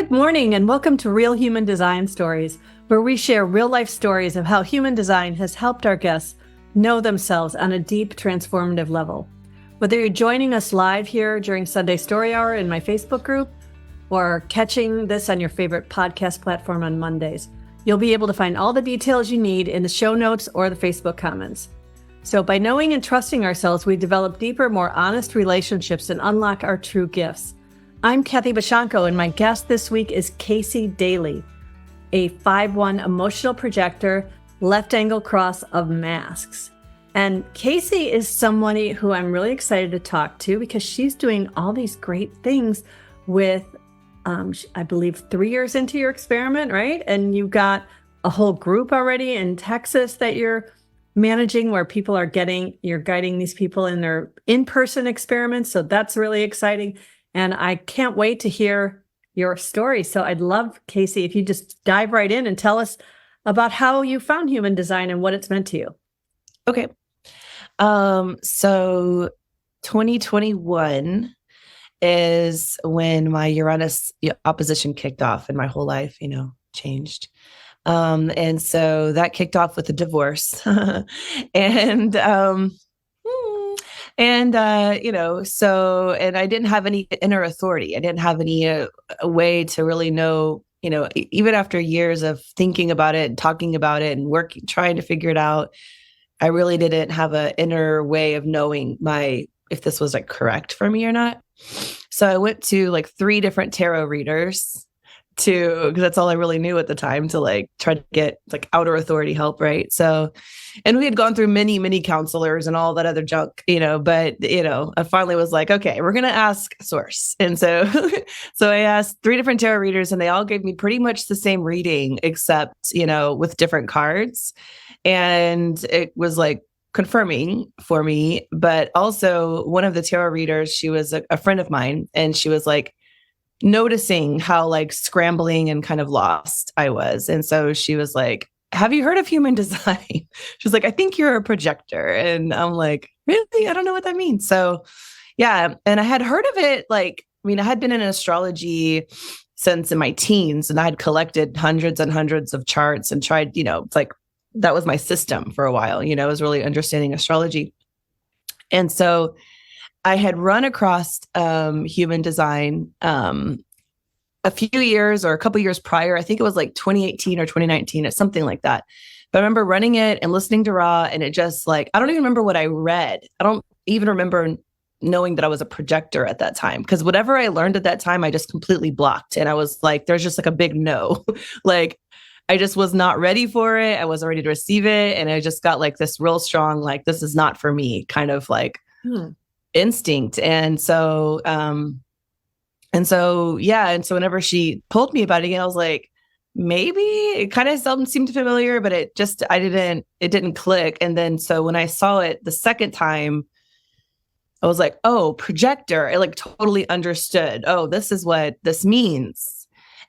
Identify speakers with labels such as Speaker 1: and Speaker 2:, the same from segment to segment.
Speaker 1: Good morning and welcome to Real Human Design Stories, where we share real-life stories of how human design has helped our guests know themselves on a deep, transformative level. Whether you're joining us live here during Sunday Story Hour in my Facebook group, or catching this on your favorite podcast platform on Mondays, you'll be able to find all the details you need in the show notes or the Facebook comments. So by knowing and trusting ourselves, we develop deeper, more honest relationships and unlock our true gifts. I'm Kathy Bashanko, and my guest this week is Kaisie Dailey, a 5/1 emotional projector, left angle cross of masks. And Kaisie is somebody who I'm really excited to talk to because she's doing all these great things with, I believe, 3 years into your experiment, right? And you've got a whole group already in Texas that you're managing where people are you're guiding these people in their in-person experiments. So that's really exciting. And I can't wait to hear your story. So I'd love, Kaisie, if you just dive right in and tell us about how you found human design and what it's meant to you.
Speaker 2: Okay. So 2021 is when my Uranus opposition kicked off and my whole life, changed. And so that kicked off with a divorce. And I didn't have any inner authority. I didn't have any way to really know, even after years of thinking about it and talking about it and working, trying to figure it out, I really didn't have an inner way of knowing if this was correct for me or not. So I went to 3 different tarot readers because that's all I really knew at the time, to try to get outer authority help. Right. So, and we had gone through many, many counselors and all that other junk, but, I finally was like, okay, we're going to ask source. And so, so I asked 3 different tarot readers and they all gave me pretty much the same reading, except, with different cards. And it was confirming for me, but also one of the tarot readers, she was a friend of mine, and she was noticing how scrambling and kind of lost I was. And so she was like, have you heard of human design? She was like, I think you're a projector. And I'm like, really? I don't know what that means. So yeah. And I had heard of it. I had been in astrology since in my teens, and I had collected hundreds and hundreds of charts and tried, that was my system for a while, I was really understanding astrology. And so I had run across human design a few years or a couple years prior. I think it was 2018 or 2019 or something like that. But I remember running it and listening to Ra, and it just I don't even remember what I read. I don't even remember knowing that I was a projector at that time, because whatever I learned at that time, I just completely blocked. And I was there's just a big no. I just was not ready for it. I wasn't ready to receive it. And I just got this real strong, this is not for me kind of instinct. And so, so whenever she told me about it again, I was like, maybe it kind of seemed familiar, but it didn't click. And then, so when I saw it the second time, I was like, oh, projector. I totally understood. Oh, this is what this means.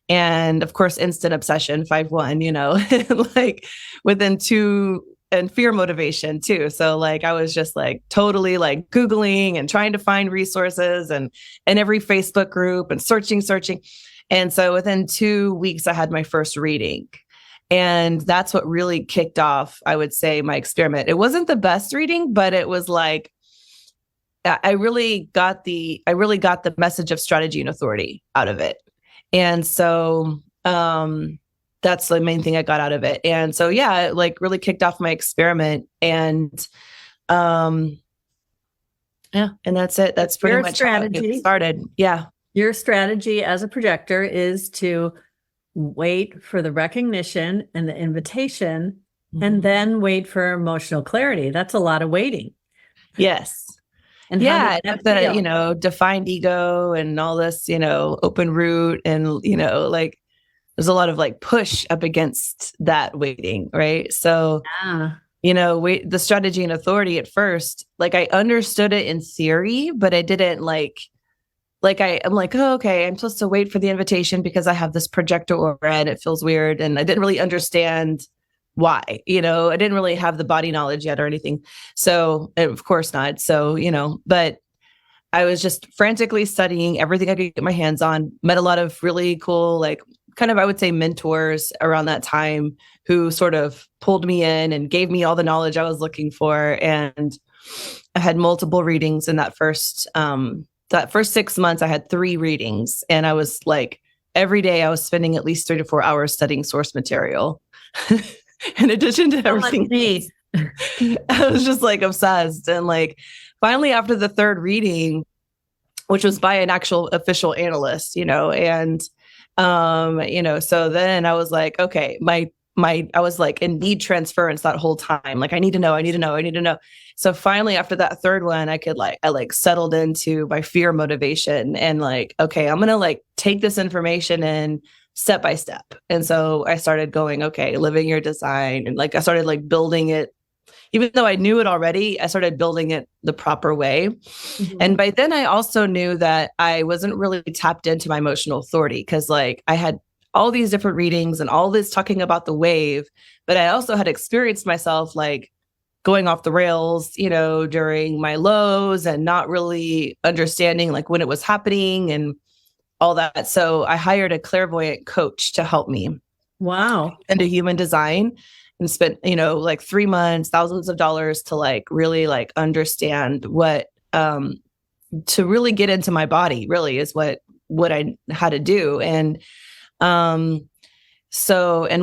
Speaker 2: And of course, instant obsession, 5/1, within 2, and fear motivation too. So I was just totally Googling and trying to find resources and every Facebook group and searching. And so within 2 weeks, I had my first reading. And that's what really kicked off, I would say, my experiment. It wasn't the best reading, but it was I really got the message of strategy and authority out of it. And so, that's the main thing I got out of it. And so, yeah, it really kicked off my experiment. And, and that's it. That's pretty much strategy. How it started. Yeah.
Speaker 1: Your strategy as a projector is to wait for the recognition and the invitation, and then wait for emotional clarity. That's a lot of waiting.
Speaker 2: Yes. And yeah, the, defined ego and all this, open root, and, there's a lot of push up against that waiting. Right. So, the strategy and authority at first, I understood it in theory, but I didn't I'm oh, okay, I'm supposed to wait for the invitation because I have this projector aura and it feels weird. And I didn't really understand why, I didn't really have the body knowledge yet or anything. So, of course not. So, but I was just frantically studying everything I could get my hands on, met a lot of really cool, like kind of, I would say, mentors around that time who sort of pulled me in and gave me all the knowledge I was looking for. And I had multiple readings in that first 6 months. I had 3 readings, and I was like, every day I was spending at least 3 to 4 hours studying source material. In addition to everything, I was just like obsessed. And like, finally, after the 3rd reading, which was by an actual official analyst, and, so then I was like, okay, I was like in need transference that whole time. Like, I need to know. So finally, after that 3rd one, I settled into my fear motivation and like, okay, I'm going to like take this information in step by step. And so I started going, okay, living your design. And like, I started like building it. Even though I knew it already, I started building it the proper way. Mm-hmm. And by then I also knew that I wasn't really tapped into my emotional authority, because like I had all these different readings and all this talking about the wave, but I also had experienced myself like going off the rails, during my lows and not really understanding like when it was happening and all that. So I hired a clairvoyant coach to help me.
Speaker 1: Wow.
Speaker 2: Into human design, and spent, like 3 months, thousands of dollars to like really like understand what, to really get into my body really is what I had to do. And, and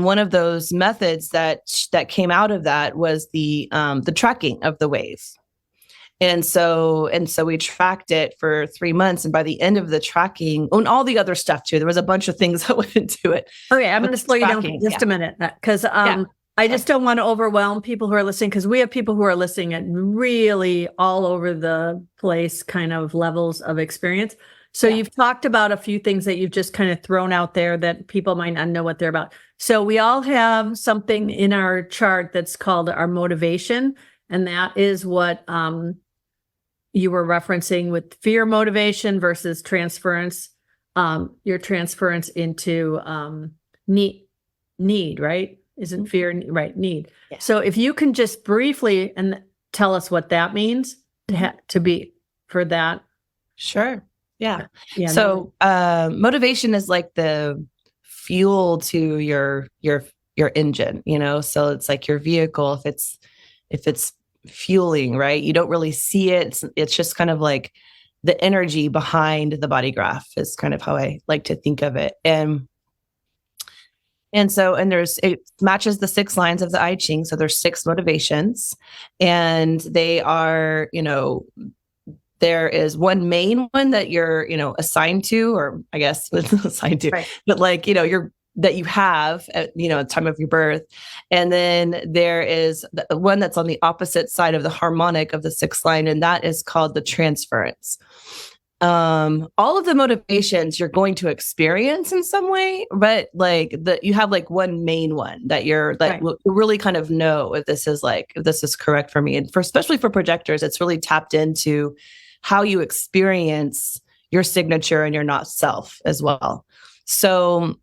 Speaker 2: one of those methods that came out of that was the tracking of the wave. And so we tracked it for 3 months. And by the end of the tracking, and all the other stuff too, there was a bunch of things that went into it.
Speaker 1: Okay, I'm going to slow you down for just a minute, because I just don't want to overwhelm people who are listening, because we have people who are listening at really all over the place kind of levels of experience. So you've talked about a few things that you've just kind of thrown out there that people might not know what they're about. So we all have something in our chart that's called our motivation. And that is what you were referencing with fear motivation versus transference, your transference into need, right? Isn't fear, right? Need. Yeah. So if you can just briefly and tell us what that means to be for that.
Speaker 2: Sure. Yeah. So motivation is like the fuel to your engine, so it's like your vehicle. If it's fueling, right? You don't really see it. It's just kind of like the energy behind the body graph is kind of how I like to think of it. And so it matches the 6 lines of the I Ching. So there's 6 motivations, and they are, there is one main one that you're, assigned to, or I guess assigned to, right. But like, that you have at, at the time of your birth. And then there is the one that's on the opposite side of the harmonic of the 6th line, and that is called the transference. All of the motivations you're going to experience in some way, but like you have like one main one that you're like, right. Really kind of know if this is correct for me. And especially for projectors, it's really tapped into how you experience your signature and your not self as well. So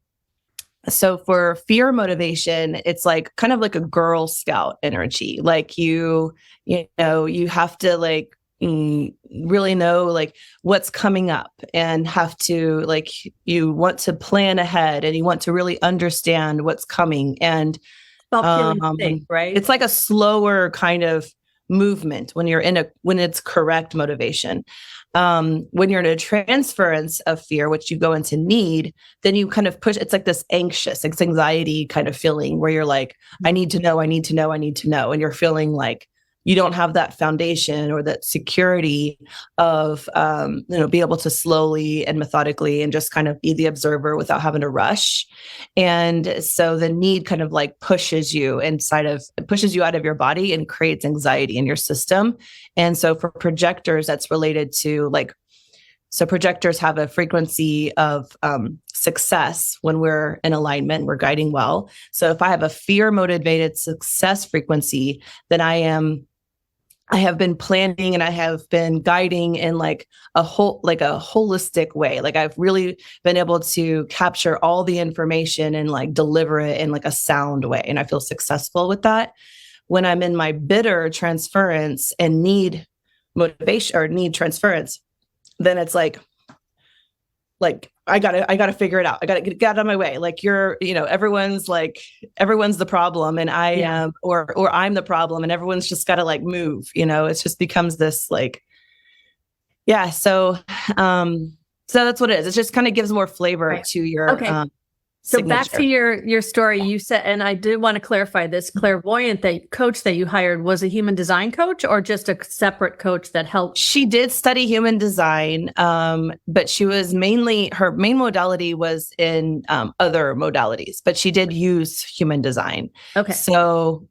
Speaker 2: for fear motivation, it's like kind of like a Girl Scout energy. Like you have to like really know like what's coming up, and have to like, you want to plan ahead, and you want to really understand what's coming. And right? It's like a slower kind of movement when it's correct motivation. When you're in a transference of fear, which you go into need, then you kind of push, it's like this it's anxiety kind of feeling where you're like, I need to know. And you're feeling like you don't have that foundation or that security of, be able to slowly and methodically and just kind of be the observer without having to rush. And so the need kind of like pushes you out of your body and creates anxiety in your system. And so for projectors, that's related to so projectors have a frequency of success when we're in alignment, we're guiding well. So if I have a fear motivated success frequency, then I have been planning and I have been guiding in like a holistic way. Like I've really been able to capture all the information and like deliver it in like a sound way. And I feel successful with that. When I'm in my bitter transference and need motivation or need transference, then it's like I gotta figure it out. I gotta get out of my way. Like everyone's the problem and I am, or I'm the problem and everyone's just gotta like move, it just becomes this like, yeah. So that's what it is. It just kind of gives more flavor to your,
Speaker 1: so back to your story, you said, and I did want to clarify this, clairvoyant coach that you hired was a human design coach or just a separate coach that helped?
Speaker 2: She did study human design, but she was her main modality was in other modalities, but she did use human design.
Speaker 1: Okay.
Speaker 2: So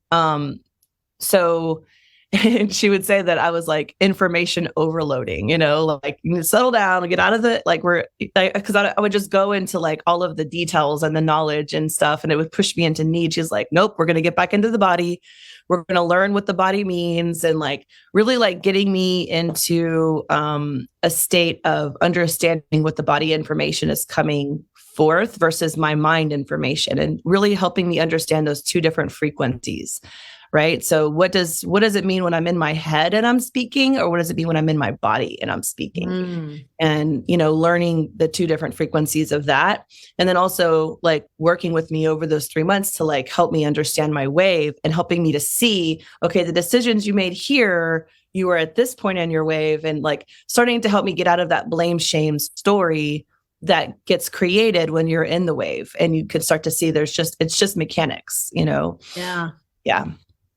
Speaker 2: and she would say that I was like information overloading, like settle down and get out of the, because I would just go into like all of the details and the knowledge and stuff. And it would push me into need. She's like, nope, we're going to get back into the body. We're going to learn what the body means. And like, really like getting me into a state of understanding what the body information is coming forth versus my mind information, and really helping me understand those two different frequencies. Right. So what does it mean when I'm in my head and I'm speaking, or what does it mean when I'm in my body and I'm speaking? And, learning the two different frequencies of that. And then also like working with me over those 3 months to like help me understand my wave and helping me to see, okay, the decisions you made here, you were at this point in your wave, and like starting to help me get out of that blame shame story that gets created when you're in the wave, and you could start to see it's just mechanics,
Speaker 1: Yeah.
Speaker 2: Yeah.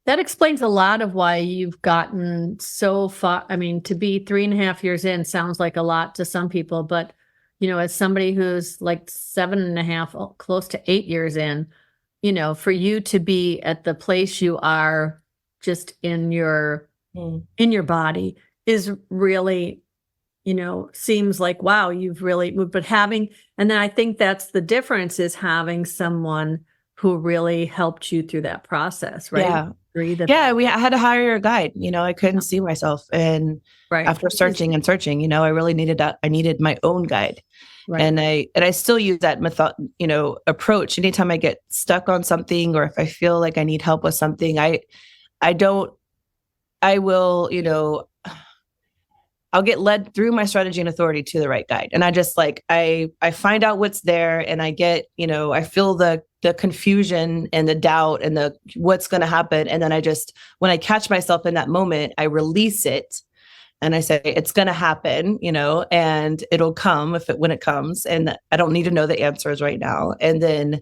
Speaker 1: That explains a lot of why you've gotten so far. I mean, to be 3.5 years in sounds like a lot to some people, but as somebody who's like 7.5, close to 8 years in, for you to be at the place you are just in your body is really, seems like, wow, you've really moved. But and then I think that's the difference, is having someone who really helped you through that process, right?
Speaker 2: Yeah. I had to hire a guide. I couldn't see myself. And after searching and searching, I really needed my own guide. Right. And I still use that approach. Anytime I get stuck on something, or if I feel like I need help with something, I'll get led through my strategy and authority to the right guide. And I just I find out what's there, and I get, I feel the confusion and the doubt and the what's going to happen. And then when I catch myself in that moment, I release it and I say, it's going to happen, and it'll come when it comes. And I don't need to know the answers right now. And then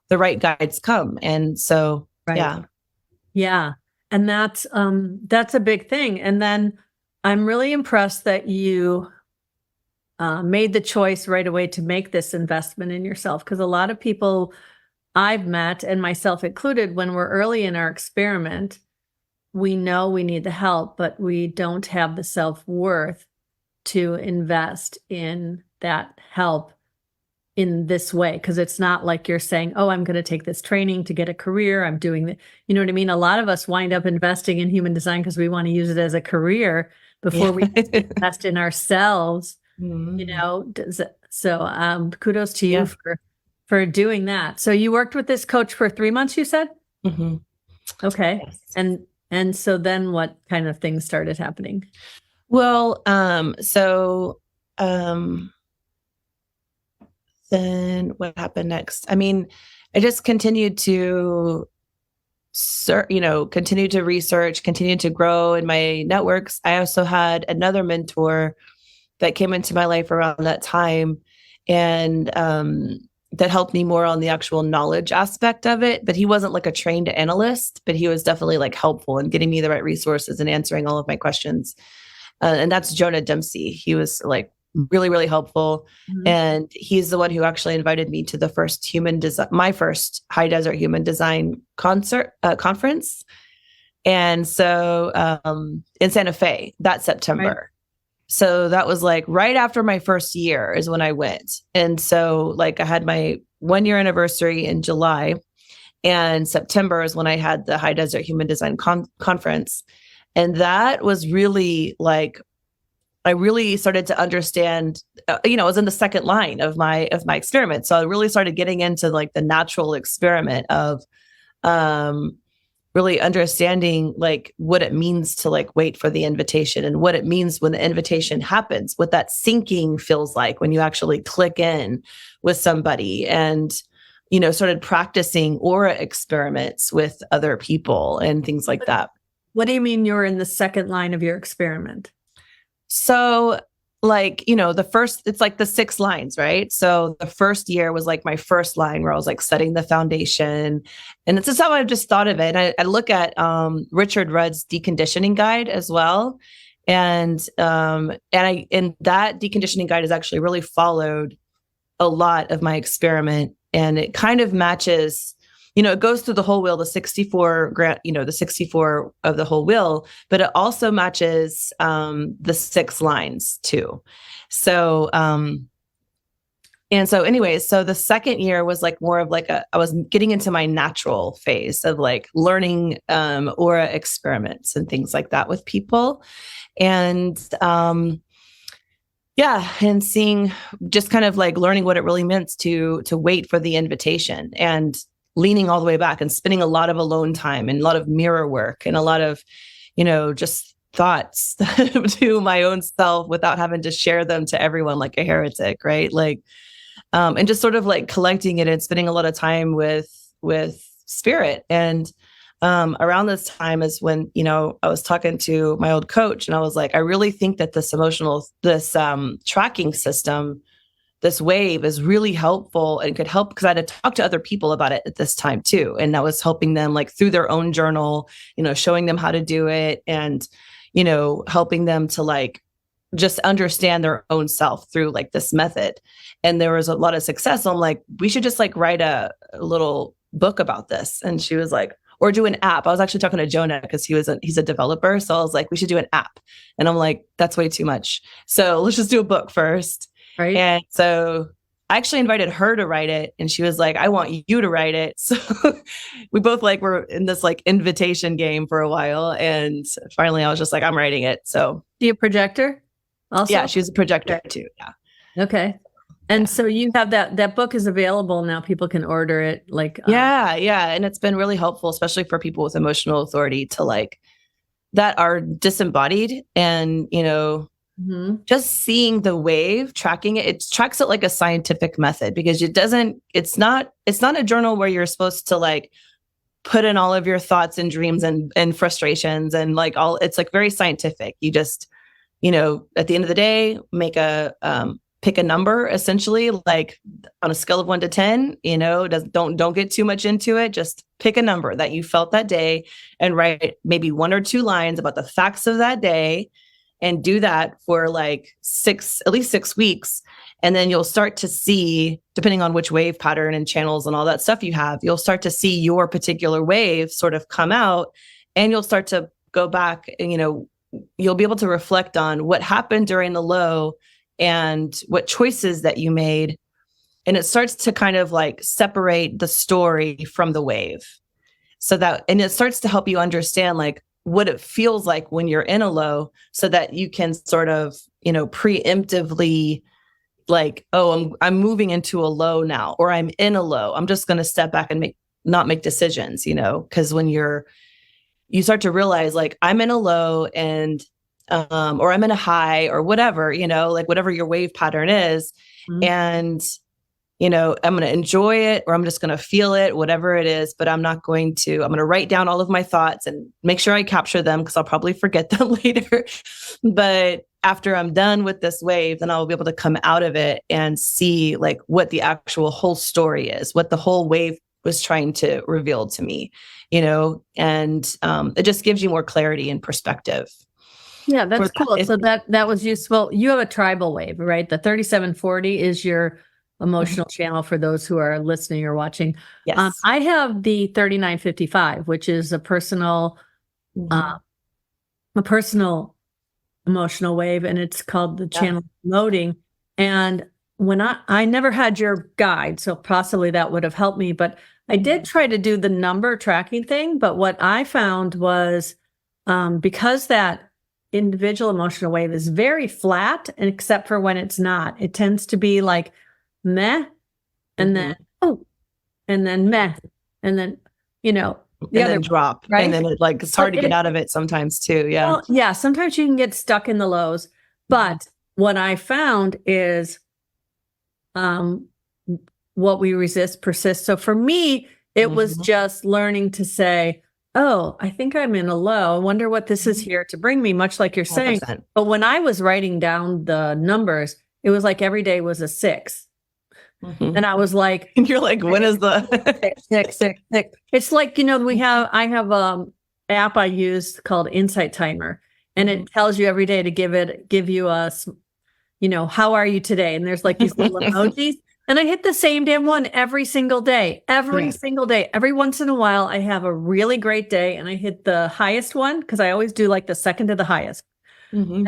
Speaker 2: the right guides come. And so, yeah.
Speaker 1: Yeah. And that's a big thing. And then I'm really impressed that you made the choice right away to make this investment in yourself, because a lot of people I've met, and myself included, when we're early in our experiment, we know we need the help, but we don't have the self-worth to invest in that help in this way. Because it's not like you're saying, oh, I'm going to take this training to get a career. I'm doing that. You know what I mean? A lot of us wind up investing in human design because we want to use it as a career before we invest in ourselves. So kudos to you for doing that. So you worked with this coach for 3 months, you said?
Speaker 2: Mm-hmm.
Speaker 1: Okay.
Speaker 2: Yes.
Speaker 1: And so then what kind of things started happening?
Speaker 2: Well, then what happened next? I mean, I just continued to continue to research, continue to grow in my networks. I also had another mentor that came into my life around that time, and that helped me more on the actual knowledge aspect of it. But he wasn't like a trained analyst, but he was definitely like helpful in getting me the right resources and answering all of my questions. And that's Jonah Dempsey. He was like really, really helpful. Mm-hmm. And he's the one who actually invited me to the first my first high desert human design conference. And so in Santa Fe that September. Right. So that was like right after my first year is when I went. And so like I had my 1-year anniversary in July, and September is when I had the High Desert Human Design conference. And that was really like, I really started to understand, I was in the second line of my experiment. So I really started getting into like the natural experiment of really understanding like what it means to like wait for the invitation, and what it means when the invitation happens, what that syncing feels like when you actually click in with somebody, and, you know, started practicing aura experiments with other people and things like that.
Speaker 1: What do you mean you're in the second line of your experiment?
Speaker 2: So like, you know, it's like the 6 lines, right? So the first year was like my first line where I was like setting the foundation. And it's just how I've just thought of it. And I look at Richard Rudd's deconditioning guide as well. And that deconditioning guide has actually really followed a lot of my experiment. And it kind of matches, you know, it goes through the whole wheel, the 64 of the whole wheel, but it also matches the 6 lines too. So, so the second year was like more of like I was getting into my natural phase of like learning aura experiments and things like that with people. And and seeing, just kind of like learning what it really meant to wait for the invitation, and leaning all the way back and spending a lot of alone time and a lot of mirror work and a lot of, you know, just thoughts to my own self without having to share them to everyone like a heretic, right? Like, and just sort of like collecting it and spending a lot of time with spirit. And around this time is when, you know, I was talking to my old coach, and I was like, I really think that this tracking system, this wave, is really helpful and could help, because I had to talk to other people about it at this time too. And that was helping them like through their own journal, you know, showing them how to do it, and, you know, helping them to like just understand their own self through like this method. And there was a lot of success. So I'm like, we should just like write a little book about this. And she was like, or do an app. I was actually talking to Jonah because he's a developer. So I was like, we should do an app. And I'm like, that's way too much. So let's just do a book first.
Speaker 1: Right.
Speaker 2: And so I actually invited her to write it, and she was like, I want you to write it. So we both like were in this like invitation game for a while. And finally I was just like, I'm writing it. So
Speaker 1: Do you projector also?
Speaker 2: Yeah, she's a projector too. Yeah.
Speaker 1: Okay. And so you have that book is available now. People can order it like,
Speaker 2: yeah. And it's been really helpful, especially for people with emotional authority to like that are disembodied, and, you know, just seeing the wave, tracking it. It tracks it like a scientific method, because it's not a journal where you're supposed to like put in all of your thoughts and dreams and frustrations and like all. It's like very scientific. You just, you know, at the end of the day, pick a number, essentially, like on a scale of 1 to 10, you know, don't get too much into it. Just pick a number that you felt that day and write maybe 1 or 2 lines about the facts of that day, and do that for like at least 6 weeks. And then you'll start to see, depending on which wave pattern and channels and all that stuff you have, you'll start to see your particular wave sort of come out, and you'll start to go back and, you know, you'll be able to reflect on what happened during the low and what choices that you made. And it starts to kind of like separate the story from the wave, and it starts to help you understand like what it feels like when you're in a low, so that you can sort of, you know, preemptively like, oh, I'm moving into a low now, or I'm in a low. I'm just going to step back and not make decisions, you know, because when you start to realize like I'm in a low, and or I'm in a high, or whatever, you know, like whatever your wave pattern is. And, you know, I'm going to enjoy it, or I'm just going to feel it, whatever it is, but I'm going to write down all of my thoughts and make sure I capture them, because I'll probably forget them later. But after I'm done with this wave, then I'll be able to come out of it and see like what the actual whole story is, what the whole wave was trying to reveal to me, you know, and it just gives you more clarity and perspective.
Speaker 1: Yeah, that's cool. So that was useful. You have a tribal wave, right? The 3740 is your emotional channel for those who are listening or watching.
Speaker 2: Yes.
Speaker 1: I have the 3955, which is a personal emotional wave, and it's called the channel loading. And when I never had your guide, so possibly that would have helped me, but I did try to do the number tracking thing. But what I found was because that individual emotional wave is very flat, and except for when it's not, it tends to be like meh, and then oh, and then meh, and then, you know, the
Speaker 2: and
Speaker 1: other
Speaker 2: then drop.
Speaker 1: right?
Speaker 2: And then it's hard to get out of it sometimes too. Yeah.
Speaker 1: Well, yeah, sometimes you can get stuck in the lows, but what I found is um what we resist persists. So for me, it was just learning to say, oh, I think I'm in a low. I wonder what this is here to bring me, much like you're saying.
Speaker 2: 100%.
Speaker 1: But when I was writing down the numbers, it was like every day was a 6. And I was like,
Speaker 2: and you're like, when is the
Speaker 1: 6? It's like, I have app I use called Insight Timer, and it tells you every day to give you a, how are you today? And there's like these little emojis. And I hit the same damn one every single day, single day. Every once in a while, I have a really great day and I hit the highest one because I always do like the second to the highest. And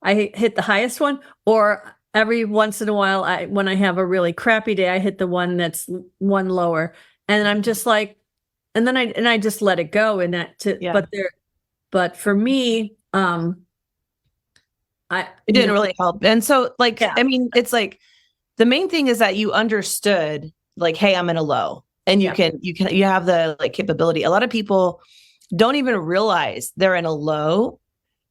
Speaker 1: I hit the highest one, or every once in a while, when I have a really crappy day, I hit the one that's one lower. And I'm just like, and then I just let it go. And but for me,
Speaker 2: it didn't really help. And so I mean, it's like, the main thing is that you understood like, hey, I'm in a low, and you have the capability. A lot of people don't even realize they're in a low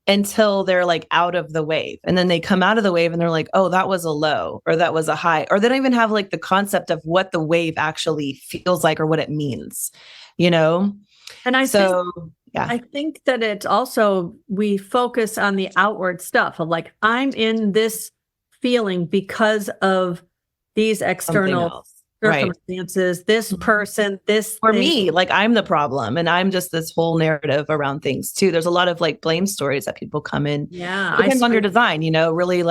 Speaker 2: until they're out of the wave. And then they come out of the wave and they're like, oh, that was a low, or that was a high, or they don't even have the concept of what the wave actually feels like or what it means, And I
Speaker 1: think that it's also, we focus on the outward stuff of I'm in this feeling because of these external circumstances, this person, this
Speaker 2: for me, I'm the problem, and I'm just this whole narrative around things too. There's a lot of blame stories that people come in.
Speaker 1: Yeah.
Speaker 2: Depends on your design, really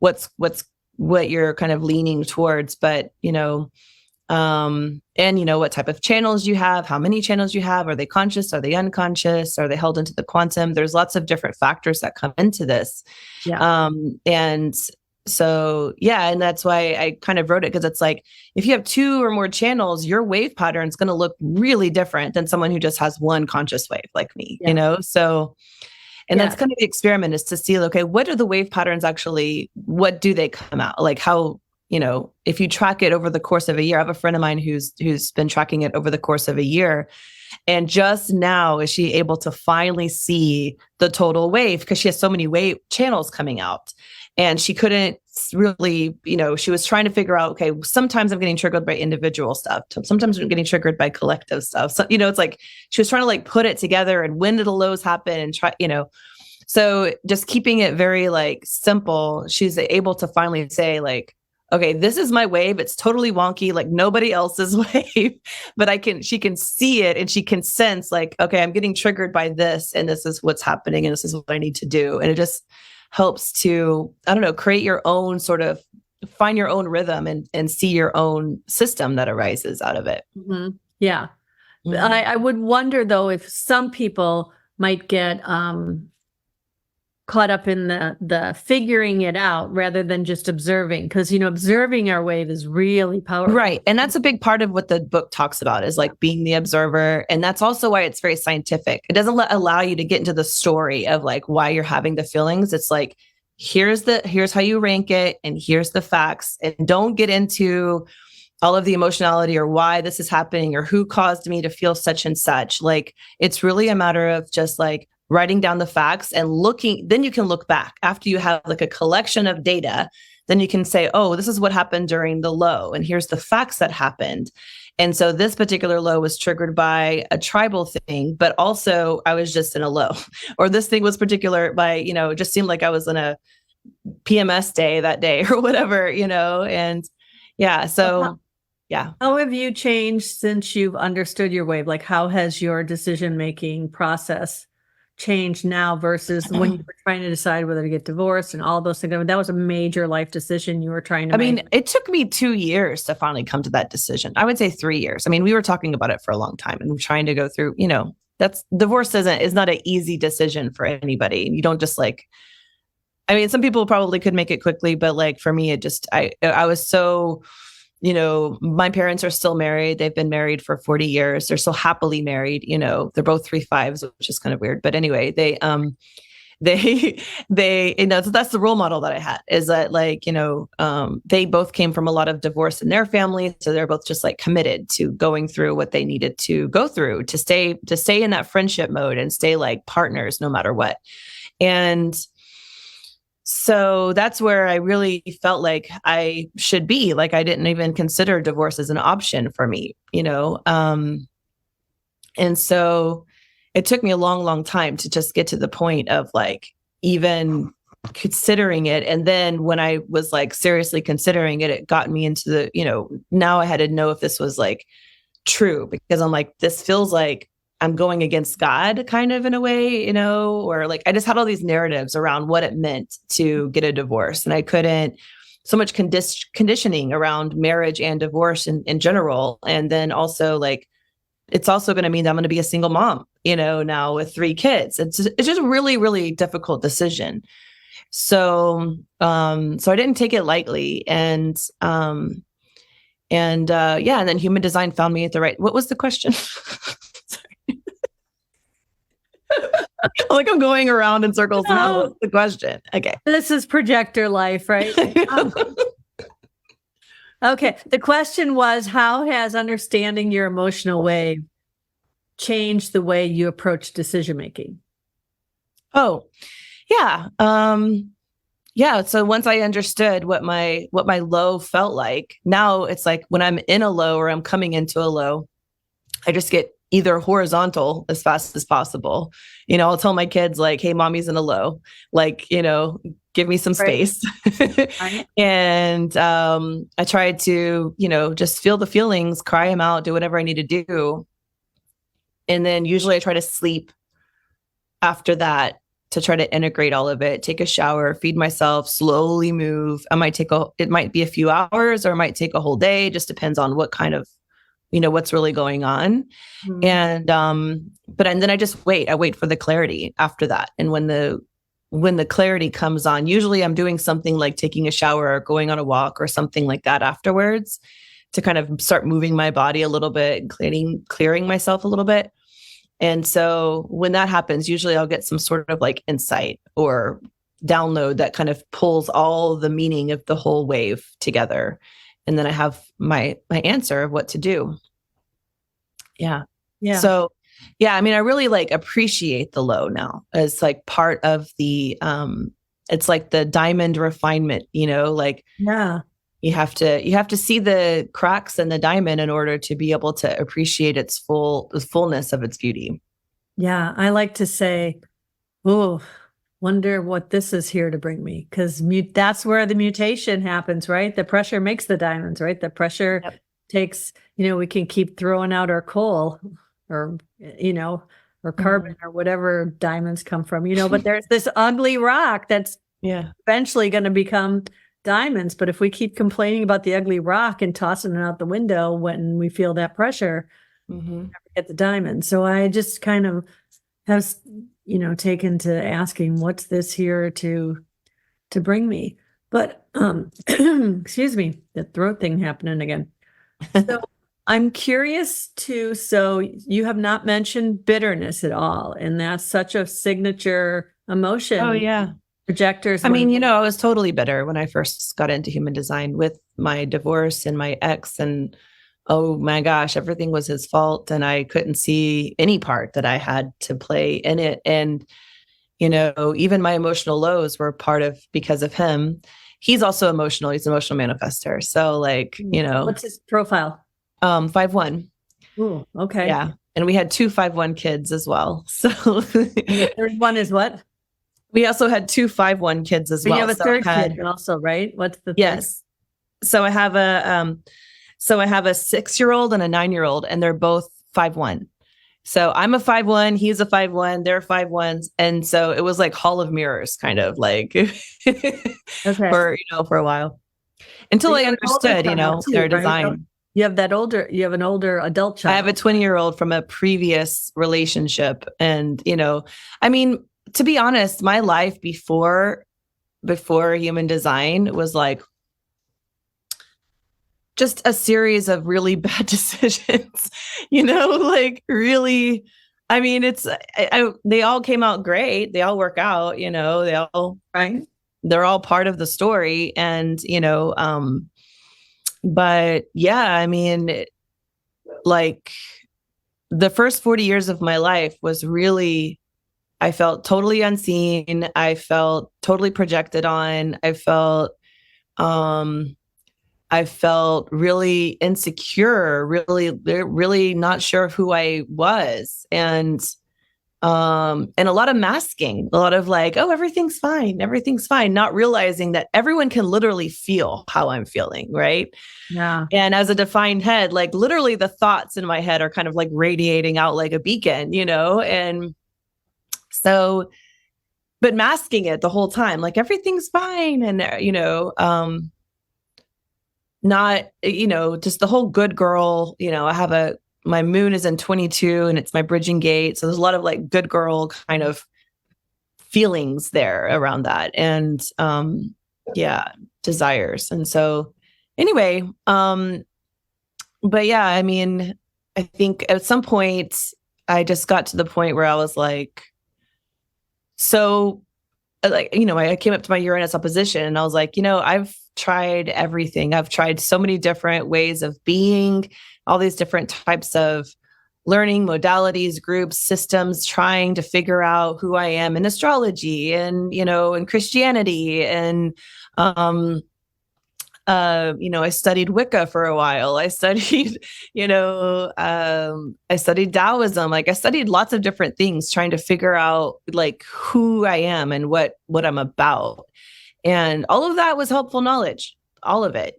Speaker 2: what you're kind of leaning towards, but and what type of channels you have, how many channels you have, are they conscious, are they unconscious, are they held into the quantum? There's lots of different factors that come into this.
Speaker 1: Yeah.
Speaker 2: And so, and that's why I kind of wrote it, because it's if you have 2 or more channels, your wave pattern is going to look really different than someone who just has one conscious wave like me, So, and that's kind of the experiment, is to see, okay, what are the wave patterns actually, what do they come out? How, if you track it over the course of a year. I have a friend of mine who's been tracking it over the course of a year. And just now is she able to finally see the total wave, because she has so many wave channels coming out. And she couldn't really, she was trying to figure out, okay, sometimes I'm getting triggered by individual stuff. Sometimes I'm getting triggered by collective stuff. So, it's she was trying to put it together, and when did the lows happen, and try, so just keeping it very simple. She's able to finally say okay, this is my wave. It's totally wonky, nobody else's wave, but she can see it, and she can sense okay, I'm getting triggered by this, and this is what's happening, and this is what I need to do. And it just helps to, create your own find your own rhythm and see your own system that arises out of it.
Speaker 1: Mm-hmm. Yeah. Mm-hmm. I would wonder though, if some people might get, caught up in the figuring it out rather than just observing, because observing our wave is really powerful,
Speaker 2: right? And that's a big part of what the book talks about, is being the observer. And that's also why it's very scientific. It doesn't allow you to get into the story of why you're having the feelings. It's here's how you rank it, and here's the facts, and don't get into all of the emotionality or why this is happening or who caused me to feel such and such. It's really a matter of just writing down the facts and looking. Then you can look back after you have a collection of data. Then you can say, oh, this is what happened during the low, and here's the facts that happened. And so this particular low was triggered by a tribal thing, but also I was just in a low, or this thing was particular by, it just seemed like I was in a PMS day that day or whatever, and so yeah.
Speaker 1: How have you changed since you've understood your wave? How has your decision-making process changed now versus when you were trying to decide whether to get divorced and all those things? I mean, that was a major life decision you were trying to make.
Speaker 2: I mean, it took me 2 years to finally come to that decision. I would say 3 years. I mean, we were talking about it for a long time, and trying to go through, divorce is not an easy decision for anybody. You don't just some people probably could make it quickly, but for me, I was so, my parents are still married. They've been married for 40 years. They're so happily married. They're both 3/5s, which is kind of weird. But anyway, they, so that's the role model that I had, is that like, they both came from a lot of divorce in their family. So they're both just like committed to going through what they needed to go through to stay in that friendship mode and stay like partners no matter what. And so that's where I really felt like I should be. Like, I didn't even consider divorce as an option for me, and so it took me a long, long time to just get to the point of like even considering it. And then when I was like seriously considering it, it got me into the, now I had to know if this was like true, because I'm like, this feels like I'm going against God kind of in a way, or like I just had all these narratives around what it meant to get a divorce. And I couldn't, so much conditioning around marriage and divorce in general. And then also like, it's also going to mean that I'm going to be a single mom, now with 3 kids. It's just a really, really difficult decision. So I didn't take it lightly. And then human design found me at the right. What was the question? Like I'm going around in circles now. What's the question? Okay.
Speaker 1: This is projector life, right? Okay. The question was, how has understanding your emotional wave changed the way you approach decision making?
Speaker 2: Oh, yeah. Yeah. So once I understood what my low felt like, now it's like when I'm in a low or I'm coming into a low, I just get either horizontal as fast as possible. I'll tell my kids like, hey, mommy's in a low, like, give me some space. Right. And I try to, just feel the feelings, cry them out, do whatever I need to do. And then usually I try to sleep after that to try to integrate all of it, take a shower, feed myself, slowly move. It might be a few hours or it might take a whole day. Just depends on what kind of, what's really going on. Mm-hmm. And then I just wait. I wait for the clarity after that. And when the clarity comes on, usually I'm doing something like taking a shower or going on a walk or something like that afterwards to kind of start moving my body a little bit and clearing myself a little bit. And so when that happens, usually I'll get some sort of like insight or download that kind of pulls all the meaning of the whole wave together. And then I have my answer of what to do. Yeah. Yeah. So, yeah, I mean, I really like appreciate the low now as like part of the, it's like the diamond refinement, like, yeah, you have to see the cracks in the diamond in order to be able to appreciate the fullness of its beauty.
Speaker 1: Yeah. I like to say, oh, wonder what this is here to bring me. Cause that's where the mutation happens, right? The pressure makes the diamonds, right? The pressure takes, we can keep throwing out our coal or, or carbon or whatever diamonds come from, but there's this ugly rock that's eventually going to become diamonds. But if we keep complaining about the ugly rock and tossing it out the window when we feel that pressure, we never get the diamond. So I just kind of have, taken to asking, what's this here to bring me? But, excuse me, the throat thing happening again. So I'm curious too. So you have not mentioned bitterness at all. And that's such a signature emotion.
Speaker 2: Oh, yeah.
Speaker 1: Projectors.
Speaker 2: I mean, I was totally bitter when I first got into human design with my divorce and my ex. And oh my gosh, everything was his fault. And I couldn't see any part that I had to play in it. And, even my emotional lows were because of him. He's also emotional. He's an emotional manifester. So like,
Speaker 1: what's his profile?
Speaker 2: 5'1".
Speaker 1: Ooh, okay.
Speaker 2: Yeah. And we had 2 5'1" kids as well. So
Speaker 1: the third one is what?
Speaker 2: We also had 2 5'1" kids as well.
Speaker 1: You have a third kid also, right? What's the third?
Speaker 2: Yes. So I have a 6-year-old and a 9-year-old, and they're both 5'1". So I'm a 5'1", he's a 5'1", they're 5'1s. And so it was like Hall of Mirrors kind of like for a while until I understood, their design. Right?
Speaker 1: You have an older adult child.
Speaker 2: I have a 20-year-old from a previous relationship. And, I mean, to be honest, my life before human design was like just a series of really bad decisions, like really I mean, they all came out great. They all work out,
Speaker 1: Right.
Speaker 2: they're all part of the story. And, but yeah, I mean, like the first 40 years of my life was really, I felt totally unseen. I felt totally projected on. Um, I felt really insecure, really not sure who I was. And a lot of masking, a lot of like, oh, everything's fine, not realizing that everyone can literally feel how I'm feeling, right?
Speaker 1: Yeah.
Speaker 2: And as a defined head, like literally the thoughts in my head are kind of like radiating out like a beacon, and so, but masking it the whole time, like everything's fine. And, not, just the whole good girl, my moon is in 22 and it's my bridging gate. So there's a lot of like good girl kind of feelings there around that. And, yeah, desires. And so anyway, but yeah, I mean, I think at some point I just got to the point where I was like, so like, I came up to my Uranus opposition and I was like, I've tried everything. I've tried so many different ways of being, all these different types of learning modalities, groups, systems, trying to figure out who I am in astrology and, in Christianity. And, I studied Wicca for a while. I studied, I studied Taoism. Like I studied lots of different things, trying to figure out like who I am and what I'm about. And all of that was helpful knowledge, all of it,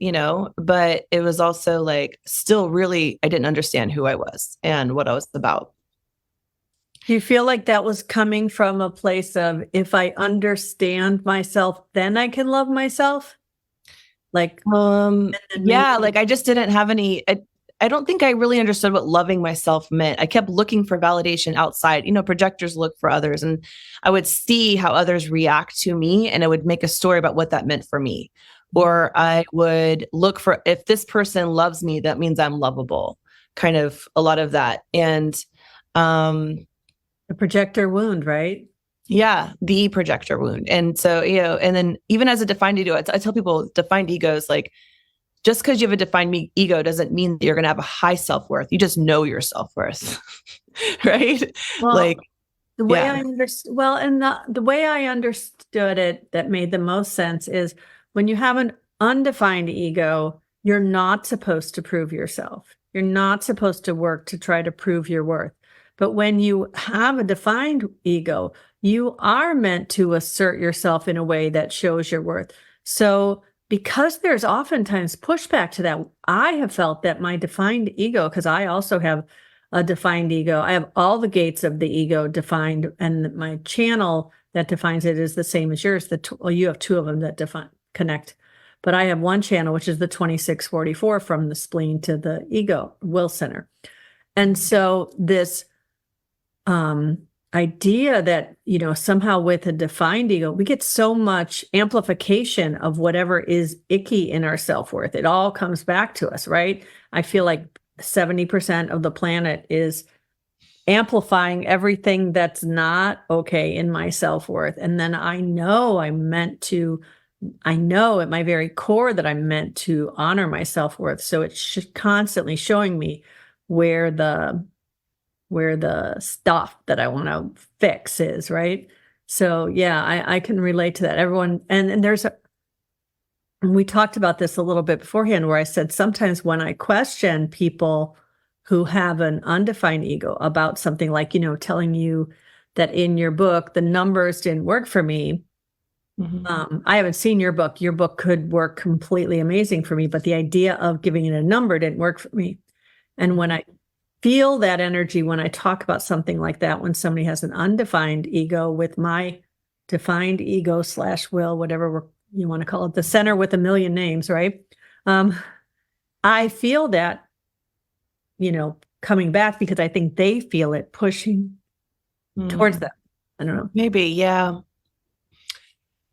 Speaker 2: but it was also like still really, I didn't understand who I was and what I was about.
Speaker 1: Do you feel like that was coming from a place of, if I understand myself, then I can love myself? Like,
Speaker 2: yeah, like I just didn't have any, I don't think I really understood what loving myself meant. I kept looking for validation outside. Projectors look for others, and I would see how others react to me, and I would make a story about what that meant for me. Or I would look for, if this person loves me, that means I'm lovable, kind of a lot of that. And
Speaker 1: the projector wound, right?
Speaker 2: Yeah, the projector wound. And so, and then even as a defined ego, I tell people defined egos, like, just because you have a defined ego doesn't mean that you're going to have a high self-worth. You just know your self-worth, right?
Speaker 1: Well,
Speaker 2: like
Speaker 1: the way I understood, the way I understood it that made the most sense is when you have an undefined ego, you're not supposed to prove yourself. You're not supposed to work to try to prove your worth. But when you have a defined ego, you are meant to assert yourself in a way that shows your worth. So because there's oftentimes pushback to that, I have felt that my defined ego, because I also have a defined ego, I have all the gates of the ego defined, and my channel that defines it is the same as yours. You have two of them that connect, but I have one channel, which is the 2644 from the spleen to the ego will center. And so this idea that, somehow with a defined ego, we get so much amplification of whatever is icky in our self-worth. It all comes back to us, right? I feel like 70% of the planet is amplifying everything that's not okay in my self-worth. And then I know at my very core that I'm meant to honor my self-worth. So it's constantly showing me where the stuff that I want to fix is, right? So yeah, I can relate to that. Everyone, and we talked about this a little bit beforehand, where I said sometimes when I question people who have an undefined ego about something, like, telling you that in your book, the numbers didn't work for me. Mm-hmm. I haven't seen your book. Your book could work completely amazing for me, but the idea of giving it a number didn't work for me. And when I feel that energy, when I talk about something like that, when somebody has an undefined ego with my defined ego / will, whatever you want to call it, the center with a million names, right? I feel that, coming back, because I think they feel it pushing towards them. I don't know.
Speaker 2: Maybe, yeah.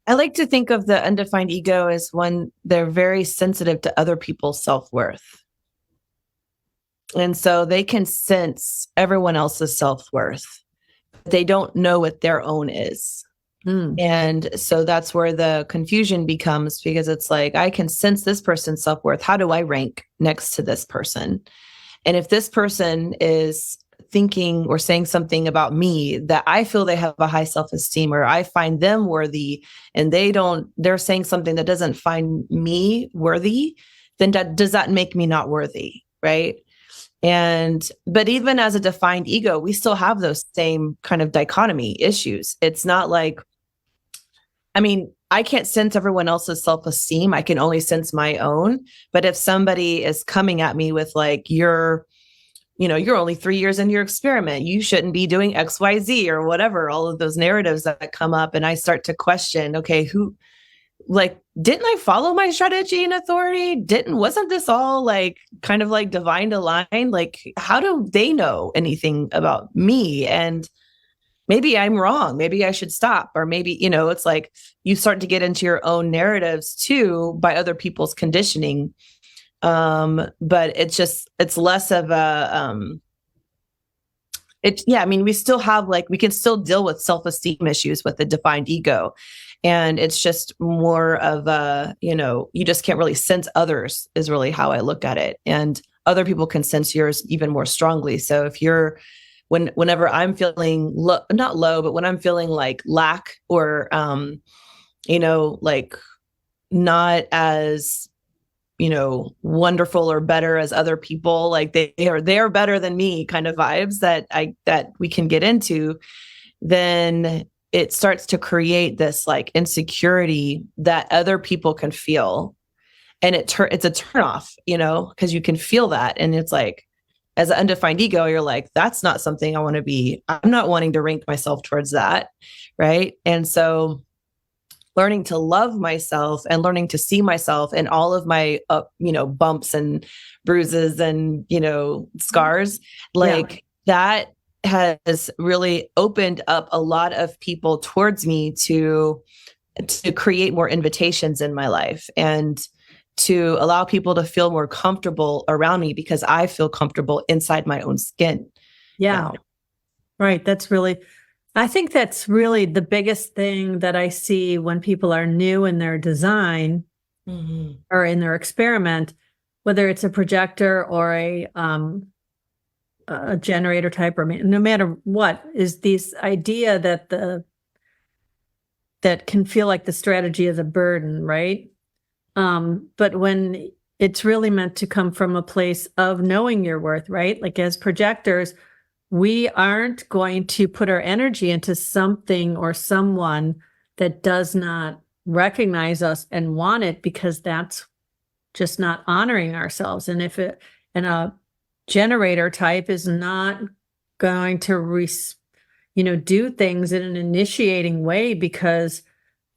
Speaker 2: I like to think of the undefined ego as one, they're very sensitive to other people's self-worth. And so they can sense everyone else's self-worth. They don't know what their own is. And so that's where the confusion becomes, because it's like, I can sense this person's self-worth. How do I rank next to this person? And if this person is thinking or saying something about me that I feel they have a high self-esteem, or I find them worthy, and they're saying something that doesn't find me worthy, then does that make me not worthy? Right. But even as a defined ego, we still have those same kind of dichotomy issues. It's not like, I mean, I can't sense everyone else's self-esteem. I can only sense my own. But if somebody is coming at me with like, you're only 3 years into your experiment, you shouldn't be doing X, Y, Z, or whatever, all of those narratives that come up. And I start to question, okay, didn't I follow my strategy and authority? Wasn't this all like kind of like divine to line? Like, how do they know anything about me? And maybe I'm wrong. Maybe I should stop. Or maybe, it's like you start to get into your own narratives too by other people's conditioning. But it's less of a, we still have we can still deal with self-esteem issues with the defined ego. And it's just more of a, you just can't really sense others is really how I look at it. And other people can sense yours even more strongly. So if whenever I'm feeling not low, but when I'm feeling like lack or, like not as, wonderful or better as other people, like they're better than me kind of vibes that we can get into, then it starts to create this like insecurity that other people can feel. And it's a turnoff, because you can feel that. And it's like, as an undefined ego, you're like, that's not something I want to be. I'm not wanting to rank myself towards that. Right. And so learning to love myself and learning to see myself and all of my, bumps and bruises and, scars, that has really opened up a lot of people towards me to create more invitations in my life and to allow people to feel more comfortable around me because I feel comfortable inside my own skin.
Speaker 1: Yeah. Right. I think that's really the biggest thing that I see when people are new in their design or in their experiment, whether it's a projector or a generator type, or no matter what, is this idea that that can feel like the strategy is a burden, right? But when it's really meant to come from a place of knowing your worth, right? Like as projectors, we aren't going to put our energy into something or someone that does not recognize us and want it, because that's just not honoring ourselves. And a generator type is not going to do things in an initiating way, because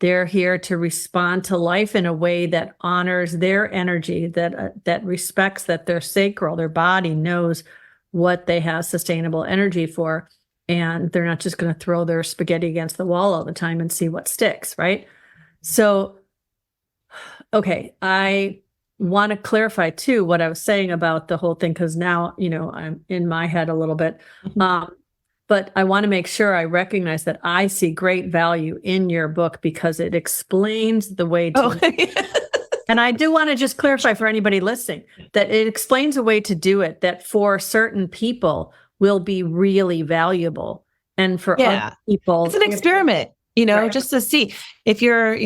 Speaker 1: they're here to respond to life in a way that honors their energy, that respects that their sacral, their body knows what they have sustainable energy for. And they're not just going to throw their spaghetti against the wall all the time and see what sticks, right? So, okay, I want to clarify too what I was saying about the whole thing, because now, I'm in my head a little bit. But I want to make sure I recognize that I see great value in your book because it explains the way to And I do want to just clarify for anybody listening that it explains a way to do it that for certain people will be really valuable. And for other people,
Speaker 2: it's an experiment,
Speaker 1: right.
Speaker 2: Just to see if you're,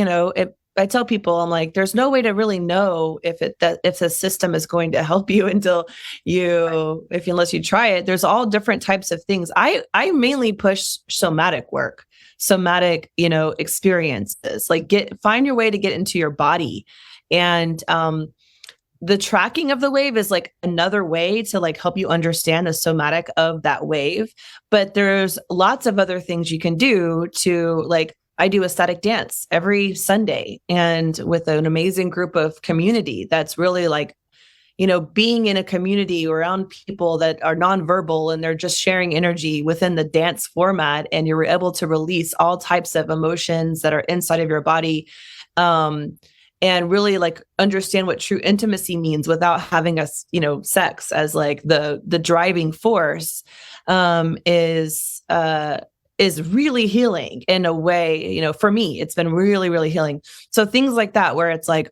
Speaker 2: I tell people, I'm like, there's no way to really know if the system is going to help you unless you try it. There's all different types of things. I mainly push somatic work, experiences, like find your way to get into your body. And the tracking of the wave is like another way to like help you understand the somatic of that wave. But there's lots of other things you can do to like, I do a static dance every Sunday and with an amazing group of community that's really like, being in a community around people that are nonverbal and they're just sharing energy within the dance format. And you're able to release all types of emotions that are inside of your body. and really like understand what true intimacy means without having us, sex as like the driving force, is really healing in a way. For me, it's been really, really healing. So things like that, where it's like,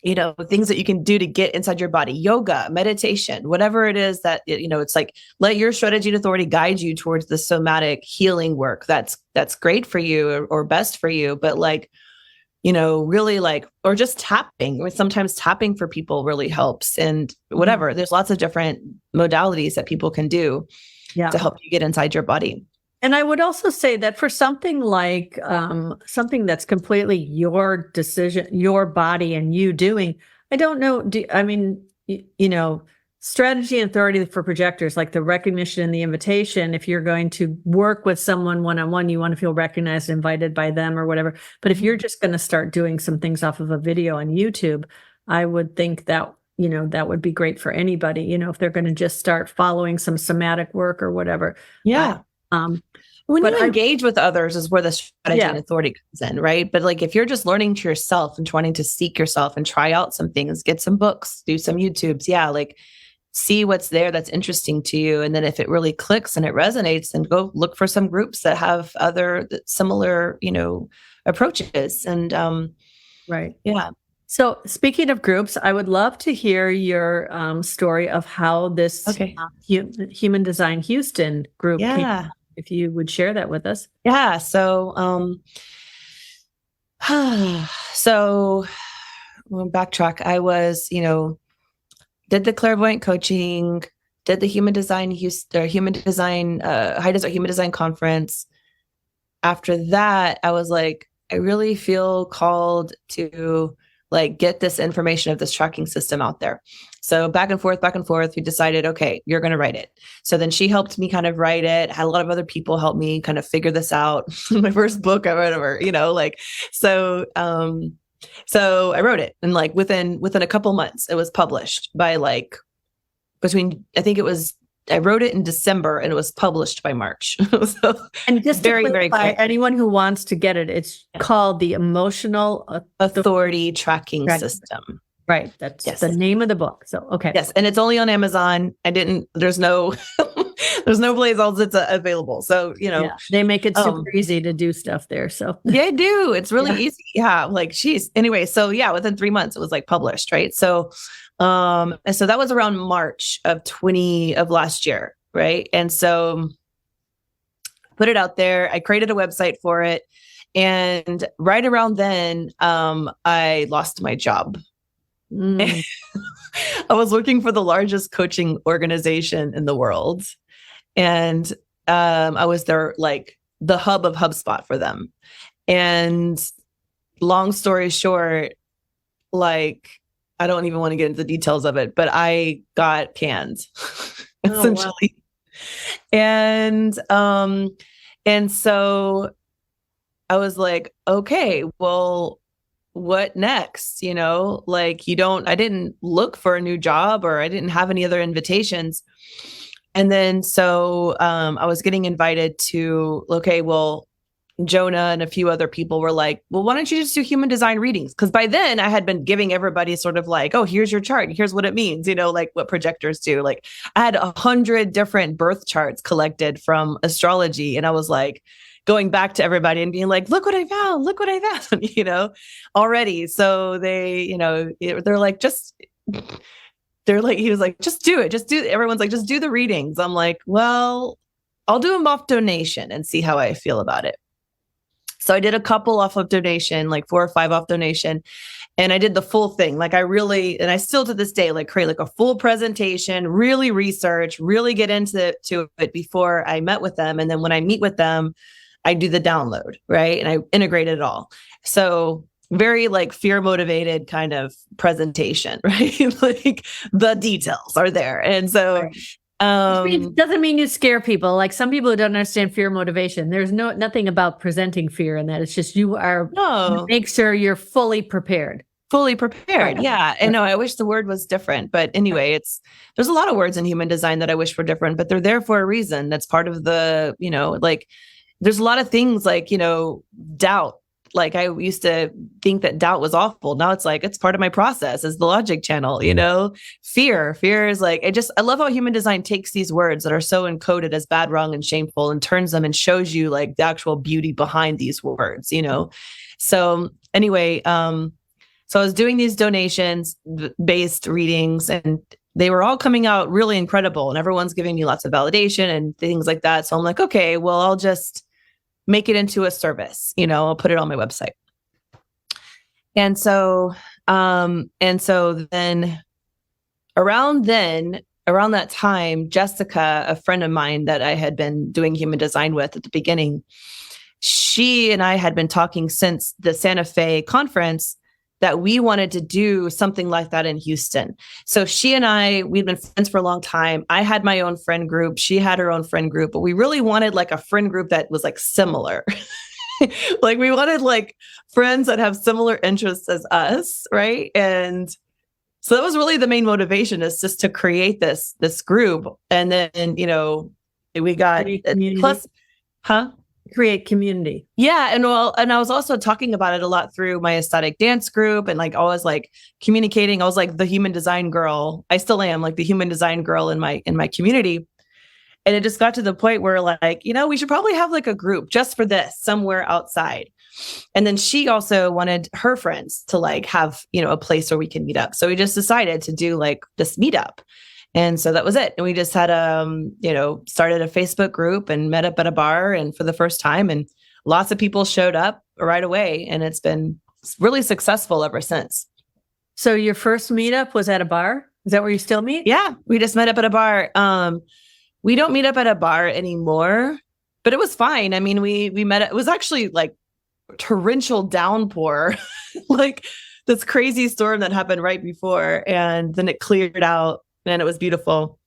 Speaker 2: things that you can do to get inside your body, yoga, meditation, whatever it is that, it's like, let your strategy and authority guide you towards the somatic healing work. That's great for you or best for you. But like, really like, or just tapping. I mean, sometimes tapping for people really helps, and whatever. There's lots of different modalities that people can do to help you get inside your body.
Speaker 1: And I would also say that for something like something that's completely your decision, your body and you doing, I don't know. Strategy and authority for projectors, like the recognition and the invitation. If you're going to work with someone one-on-one, you want to feel recognized, invited by them or whatever. But if you're just going to start doing some things off of a video on YouTube, I would think that, that would be great for anybody, if they're going to just start following some somatic work or whatever.
Speaker 2: Yeah. When you engage with others is where the strategy and authority comes in, right? But like, if you're just learning to yourself and trying to seek yourself and try out some things, get some books, do some YouTubes, like see what's there that's interesting to you. And then if it really clicks and it resonates, then go look for some groups that have other similar, approaches. And
Speaker 1: right.
Speaker 2: Yeah.
Speaker 1: So speaking of groups, I would love to hear your story of how this Human Design Houston group came, if you would share that with us.
Speaker 2: Yeah. So, we'll backtrack. I was, did the clairvoyant coaching, did the Human Design High Desert Human Design Conference. After that, I was like, I really feel called to like get this information of this tracking system out there. So back and forth, we decided, okay, you're going to write it. So then she helped me kind of write it. Had a lot of other people help me kind of figure this out. My first book, I wrote over, so I wrote it, and like within a couple months, it was published by like I wrote it in December and it was published by March. So,
Speaker 1: and just very, very quick. Anyone who wants to get it, it's called the Emotional
Speaker 2: Authority Tracking System.
Speaker 1: Right. That's the name of the book. So, okay.
Speaker 2: Yes. And it's only on Amazon. There's no place else it's available. So,
Speaker 1: they make it super easy to do stuff there. So
Speaker 2: yeah, I do. It's really easy. Yeah. Like, geez. Anyway. So within 3 months it was like published. Right. So, and so that was around March of last year. Right. And so put it out there. I created a website for it. And right around then, I lost my job. I was working for the largest coaching organization in the world. And I was their like the hub of HubSpot for them. And long story short, like, I don't even want to get into the details of it, but I got canned essentially. Wow. And so I was like, okay, well, what next? Like I didn't look for a new job, or I didn't have any other invitations. And then, so, I was getting invited to, okay, well, Jonah and a few other people were like, well, why don't you just do human design readings? Cause by then I had been giving everybody sort of like, oh, here's your chart. Here's what it means. Like what projectors do. Like I had 100 different birth charts collected from astrology. And I was like, going back to everybody and being like, look what I found, already. So they, they're like, he was like, just do it. Everyone's like, just do the readings. I'm like, well, I'll do them off donation and see how I feel about it. So I did a couple off of donation, like 4 or 5 off donation. And I did the full thing. Like and I still to this day, like create like a full presentation, really research, really get into it before I met with them. And then when I meet with them, I do the download, right? And I integrate it all. So very like fear motivated kind of presentation, right? Like the details are there. And so
Speaker 1: it doesn't mean you scare people. Like some people who don't understand fear motivation. There's nothing about presenting fear in that. It's just you make sure you're fully prepared.
Speaker 2: Right. Yeah. And no, I wish the word was different, but anyway, there's a lot of words in human design that I wish were different, but they're there for a reason. That's part of the, like there's a lot of things like, doubt like I used to think that doubt was awful. Now it's like, it's part of my process as the logic channel, you know. Fear is like, I love how human design takes these words that are so encoded as bad, wrong, and shameful and turns them and shows you like the actual beauty behind these words, you know. So anyway, so I was doing these donations based readings, and they were all coming out really incredible, and everyone's giving me lots of validation and things like that. So I'm like, okay, well, I'll just make it into a service, you know, I'll put it on my website. And so then around that time, Jessica, a friend of mine that I had been doing human design with at the beginning, she and I had been talking since the Santa Fe conference that we wanted to do something like that in Houston. So she and we'd been friends for a long time. I had my own friend group. She had her own friend group, but we really wanted like a friend group that was like similar. Like we wanted like friends that have similar interests as us, right? And so that was really the main motivation, is just to create this group. And then, you know, we got plus,
Speaker 1: create community.
Speaker 2: Yeah. And I was also talking about it a lot through my ecstatic dance group, and like always like communicating. I was like the human design girl. I still am like the human design girl in my community. And it just got to the point where like, you know, we should probably have like a group just for this somewhere outside. And then she also wanted her friends to like have, you know, a place where we can meet up. So we just decided to do like this meetup. And so that was it. And we just had, you know, started a Facebook group and met up at a bar, and for the first time, and lots of people showed up right away. And it's been really successful ever since.
Speaker 1: So your first meetup was at a bar? Is that where you still meet?
Speaker 2: Yeah, we just met up at a bar. We don't meet up at a bar anymore, but it was fine. I mean, we met, it was actually like torrential downpour, like this crazy storm that happened right before. And then it cleared out. And it was beautiful.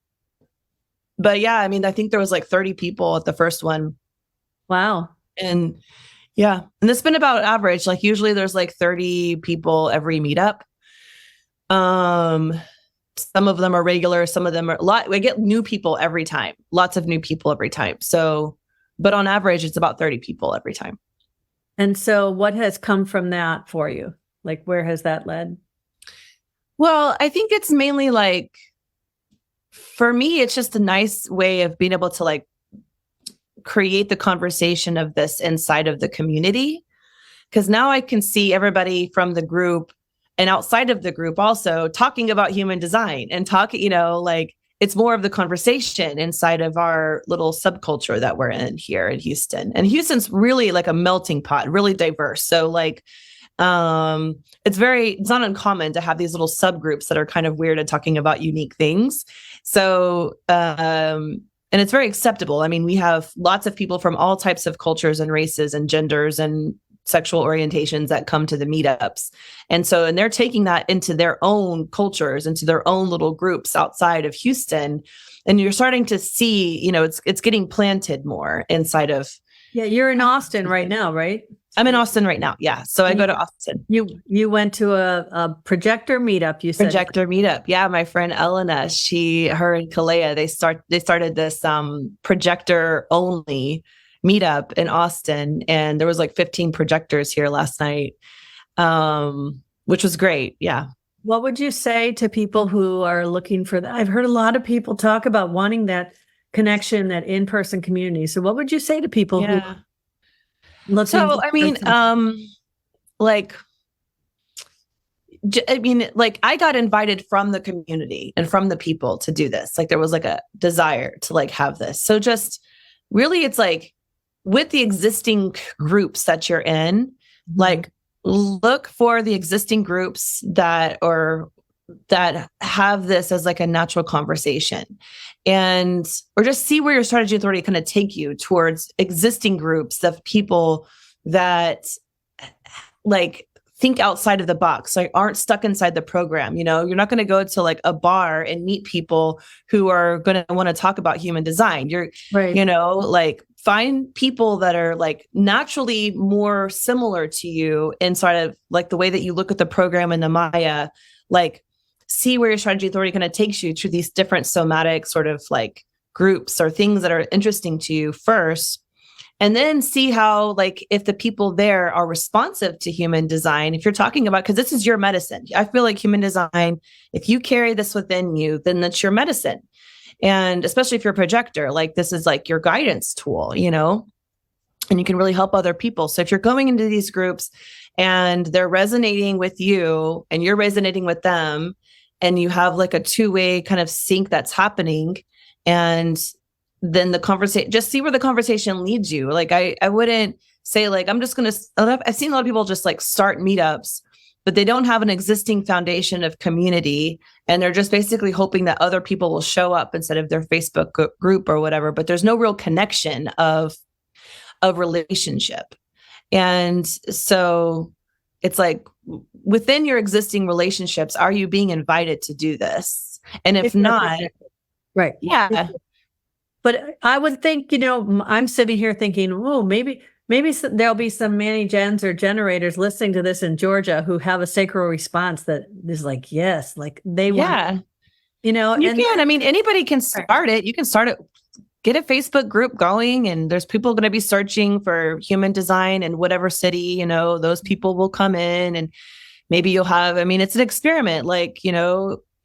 Speaker 2: But yeah, I mean, I think there was like 30 people at the first one.
Speaker 1: Wow.
Speaker 2: And yeah, and it's been about average. Like usually there's like 30 people every meetup. Some of them are regular, some of them are a lot. We get new people every time, lots of new people every time. So, but on average, it's about 30 people every time.
Speaker 1: And so what has come from that for you? Like, where has that led?
Speaker 2: Well, I think it's mainly like, for me, it's just a nice way of being able to like create the conversation of this inside of the community. Because now I can see everybody from the group and outside of the group also talking about human design and talking, you know, like it's more of the conversation inside of our little subculture that we're in here in Houston. And Houston's really like a melting pot, really diverse. So like, it's not uncommon to have these little subgroups that are kind of weird and talking about unique things. So, and it's very acceptable. I mean, we have lots of people from all types of cultures and races and genders and sexual orientations that come to the meetups. And they're taking that into their own cultures, into their own little groups outside of Houston. And you're starting to see, you know, it's getting planted more inside of.
Speaker 1: Yeah. You're in Austin right now, right?
Speaker 2: I'm in Austin right now. Yeah. So I go to Austin.
Speaker 1: You went to a Projector meetup, you said.
Speaker 2: Projector meetup. Yeah. My friend Elena, her and Kalea, they started this projector only meetup in Austin. And there was like 15 projectors here last night, which was great. Yeah.
Speaker 1: What would you say to people who are looking for that? I've heard a lot of people talk about wanting that connection, that in-person community. So what would you say to people who
Speaker 2: So, I mean, like I got invited from the community and from the people to do this. Like there was like a desire to like have this. So just really, it's like with the existing groups that you're in, like look for the existing groups that have this as like a natural conversation, or just see where your strategy authority kind of take you towards existing groups of people that like think outside of the box, like aren't stuck inside the program. You know, you're not going to go to like a bar and meet people who are going to want to talk about human design. You're right. You know, like find people that are like naturally more similar to you inside of like the way that you look at the program and the Maya, like see where your strategy authority kind of takes you to these different somatic sort of like groups or things that are interesting to you first. and then see how, like, if the people there are responsive to human design, if you're talking about, because this is your medicine. I feel like human design, if you carry this within you, then that's your medicine. And especially if you're a projector, like this is like your guidance tool, and you can really help other people. So if you're going into these groups and they're resonating with you and you're resonating with them, and you have like a two-way kind of sync that's happening, and then the conversation, just see where the conversation leads you. Like, I wouldn't say like, I'm just going to, I've seen a lot of people just like start meetups, but they don't have an existing foundation of community. And they're just basically hoping that other people will show up instead of their Facebook group or whatever, but there's no real connection of relationship. And so it's like, within your existing relationships, are you being invited to do this? And if not,
Speaker 1: right.
Speaker 2: Yeah.
Speaker 1: But I would think, I'm sitting here thinking, oh, maybe there'll be some Manny Gens or generators listening to this in Georgia who have a sacral response that is like, yes, like they want,
Speaker 2: you can. I mean, anybody can start it. You can start it, get a Facebook group going, and there's people going to be searching for human design in whatever city, those people will come in, and maybe you'll have, I mean, it's an experiment. Like,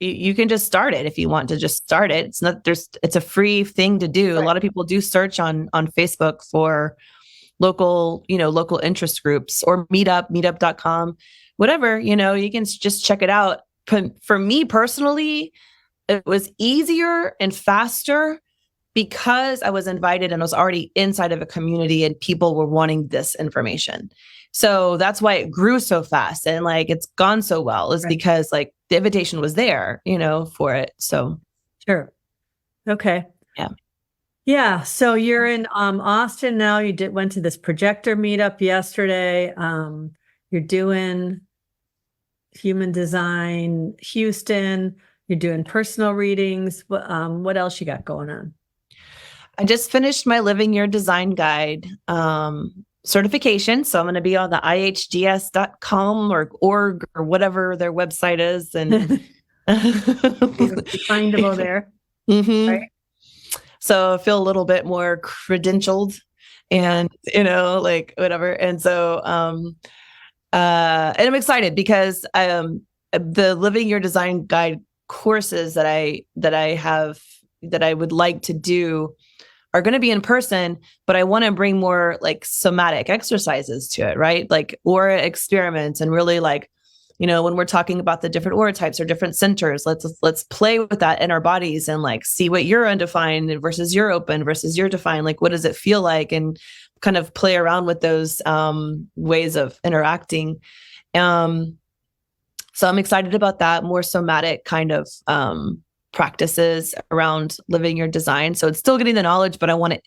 Speaker 2: you can just start it if you want to just start it. It's a free thing to do. Right. A lot of people do search on Facebook for local interest groups, or meetup.com, whatever, you can just check it out. For me personally, it was easier and faster because I was invited and I was already inside of a community and people were wanting this information. So that's why it grew so fast and like it's gone so well, is because like the invitation was there, for it. So
Speaker 1: sure. Okay.
Speaker 2: Yeah.
Speaker 1: Yeah. So you're in Austin now. You went to this Projector meetup yesterday. You're doing human design, Houston. You're doing personal readings. What else you got going on?
Speaker 2: I just finished my Living Your Design Guide certification. So I'm going to be on the ihds.com or org or whatever their website is. And
Speaker 1: findable there.
Speaker 2: Mm-hmm. Right? So I feel a little bit more credentialed and, like whatever. And so, and I'm excited because the Living Your Design Guide courses that I would like to do are going to be in person, but I want to bring more like somatic exercises to it, right? Like aura experiments, and really like, when we're talking about the different aura types or different centers, let's play with that in our bodies and like see what you're undefined versus you're open versus you're defined. Like, what does it feel like? And kind of play around with those ways of interacting. So I'm excited about that, more somatic kind of practices around living your design. So it's still getting the knowledge, but I want to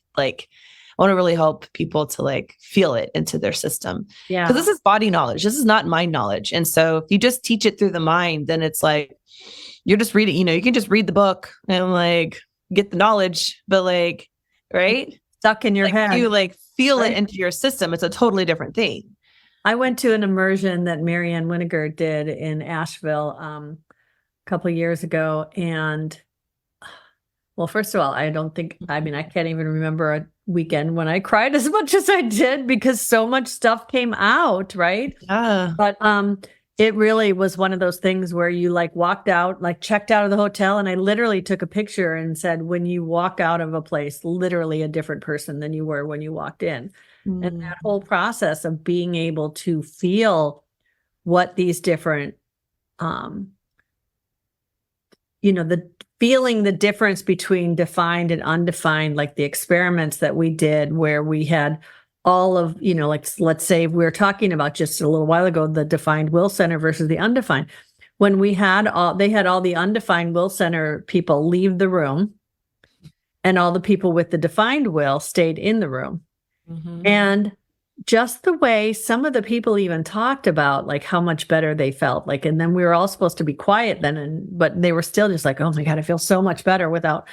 Speaker 2: really help people to like feel it into their system. Yeah. Because this is body knowledge. This is not mind knowledge. And so if you just teach it through the mind, then it's like, you're just reading, you can just read the book and like get the knowledge, but like, right?
Speaker 1: Stuck in your head.
Speaker 2: You like feel it into your system. It's a totally different thing.
Speaker 1: I went to an immersion that Marianne Winiger did in Asheville, a couple of years ago. And well, first of all, I can't even remember a weekend when I cried as much as I did because so much stuff came out. Right.
Speaker 2: Yeah.
Speaker 1: But, it really was one of those things where you like walked out, like checked out of the hotel. And I literally took a picture and said, when you walk out of a place, literally a different person than you were when you walked in. Mm. And that whole process of being able to feel what these different, feeling the difference between defined and undefined, like the experiments that we did where we had all of, like, let's say we were talking about just a little while ago, the defined will center versus the undefined. When they had all the undefined will center people leave the room, and all the people with the defined will stayed in the room. Mm-hmm. And just the way some of the people even talked about like how much better they felt, like, and then we were all supposed to be quiet then, but they were still just like, oh my God, I feel so much better without,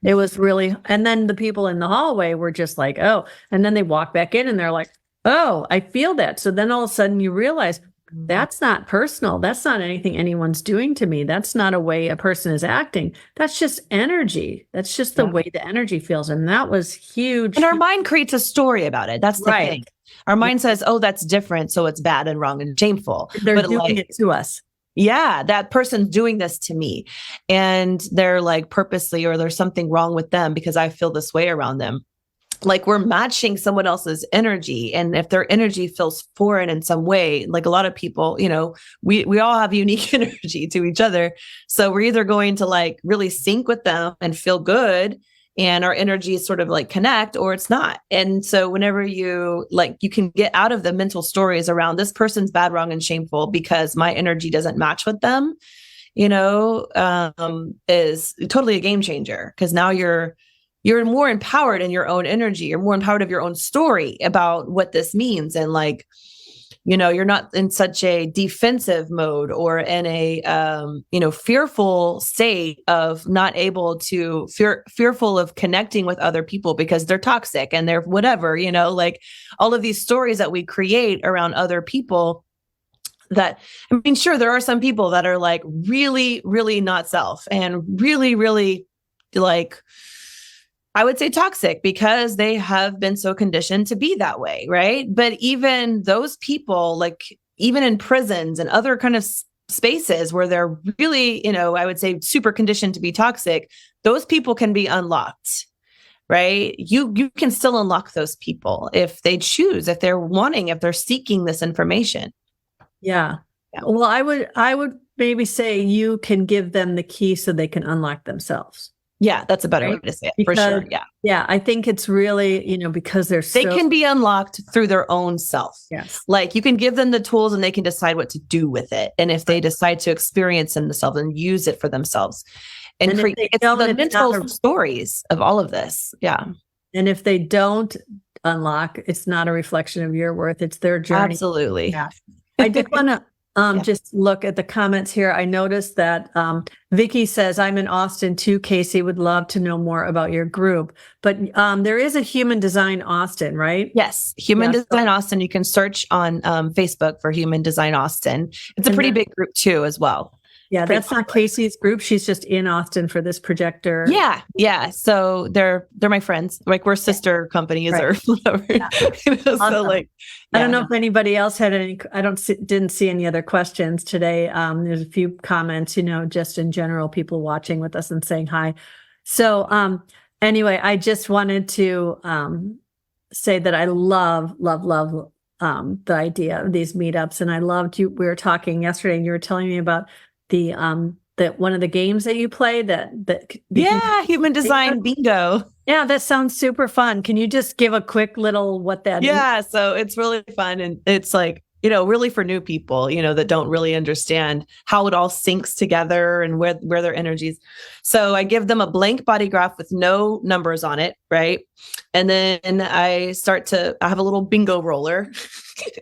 Speaker 1: it was really, and then the people in the hallway were just like, oh, and then they walk back in and they're like, oh, I feel that. So then all of a sudden you realize That's not personal. That's not anything anyone's doing to me. That's not a way a person is acting. That's just energy. That's just the way the energy feels. And that was huge.
Speaker 2: And our mind creates a story about it. That's the thing. Our mind says, oh, that's different. So it's bad and wrong and shameful.
Speaker 1: They're doing it to us.
Speaker 2: Yeah, that person's doing this to me. And they're like purposely, or there's something wrong with them because I feel this way around them. Like we're matching someone else's energy. And if their energy feels foreign in some way, like a lot of people, we all have unique energy to each other. So we're either going to like really sync with them and feel good and our energies sort of like connect, or it's not. And so whenever you can get out of the mental stories around this person's bad, wrong, and shameful because my energy doesn't match with them, is totally a game changer. Because now you're more empowered in your own energy. You're more empowered of your own story about what this means. And like, you're not in such a defensive mode or in a, fearful state of not able to fearful of connecting with other people because they're toxic and they're whatever, like all of these stories that we create around other people that, I mean, sure, there are some people that are like really, really not self and really, really like, I would say toxic because they have been so conditioned to be that way, right? But even those people, like even in prisons and other kind of spaces where they're really, I would say super conditioned to be toxic, those people can be unlocked, right? You can still unlock those people if they choose, if they're wanting, if they're seeking this information.
Speaker 1: Yeah. Well, I would maybe say you can give them the key so they can unlock themselves.
Speaker 2: Yeah, that's a better way to say it, for sure. Yeah.
Speaker 1: Yeah, I think it's really, because
Speaker 2: they can be unlocked through their own self.
Speaker 1: Yes.
Speaker 2: Like you can give them the tools and they can decide what to do with it. And if they decide to experience themselves and use it for themselves and create the mental stories of all of this. Yeah.
Speaker 1: And if they don't unlock, it's not a reflection of your worth. It's their journey.
Speaker 2: Absolutely.
Speaker 1: Yeah. I did want to just look at the comments here. I noticed that Vicky says, I'm in Austin too. Kaisie would love to know more about your group. But there is a Human Design Austin, right?
Speaker 2: Yes. Human Design Austin. You can search on Facebook for Human Design Austin. It's a pretty big group too, as well.
Speaker 1: Yeah, that's not Kaisie's group. She's just in Austin for this projector.
Speaker 2: Yeah, yeah. So they're my friends. Like we're sister companies or whatever. Yeah.
Speaker 1: Awesome. So like, I don't know if anybody else had any. Didn't see any other questions today. There's a few comments, just in general, people watching with us and saying hi. So anyway, I just wanted to say that I love the idea of these meetups, and I loved you. We were talking yesterday, and you were telling me about the one of the games that you play
Speaker 2: Human Design Bingo.
Speaker 1: Yeah, that sounds super fun. Can you just give a quick little what that is?
Speaker 2: Yeah, so it's really fun, and it's like, really for new people, that don't really understand how it all syncs together and where their energies. So I give them a blank body graph with no numbers on it, right? And then I have a little bingo roller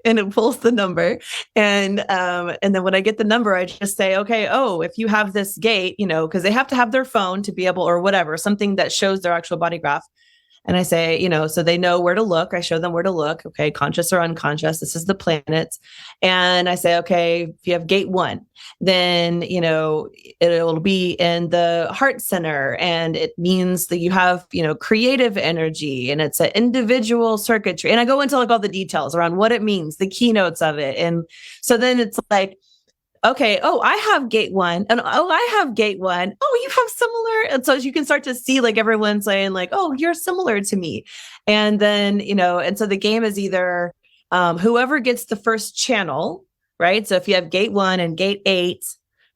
Speaker 2: and it pulls the number. And then when I get the number, I just say, okay, if you have this gate, because they have to have their phone to be able, or whatever, something that shows their actual body graph. And I say, so they know where to look. I show them where to look. Okay, conscious or unconscious. This is the planets. And I say, okay, if you have gate 1, then, it'll be in the heart center. And it means that you have, creative energy, and it's an individual circuitry. And I go into like all the details around what it means, the keynotes of it. And so then it's like, okay, I have gate 1, and I have gate 1. Oh, you have similar. And so you can start to see like everyone saying like, oh, you're similar to me. And then, and so the game is either whoever gets the first channel, right? So if you have gate 1 and gate 8,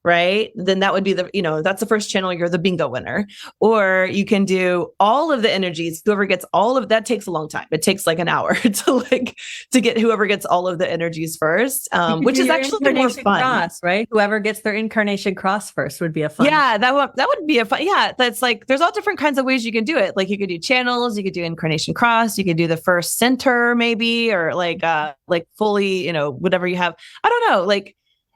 Speaker 2: right, then that would be that's the first channel, you're the bingo winner. Or you can do all of the energies. Whoever gets all of that takes a long time. It takes like an hour to get whoever gets all of the energies first, which is actually more fun.
Speaker 1: Cross, right? Whoever gets their incarnation cross first would be a fun.
Speaker 2: Yeah, that would be a fun. Yeah, that's like, there's all different kinds of ways you can do it. Like you could do channels, you could do incarnation cross, you could do the first center maybe, or like fully, whatever you have. I don't know, like.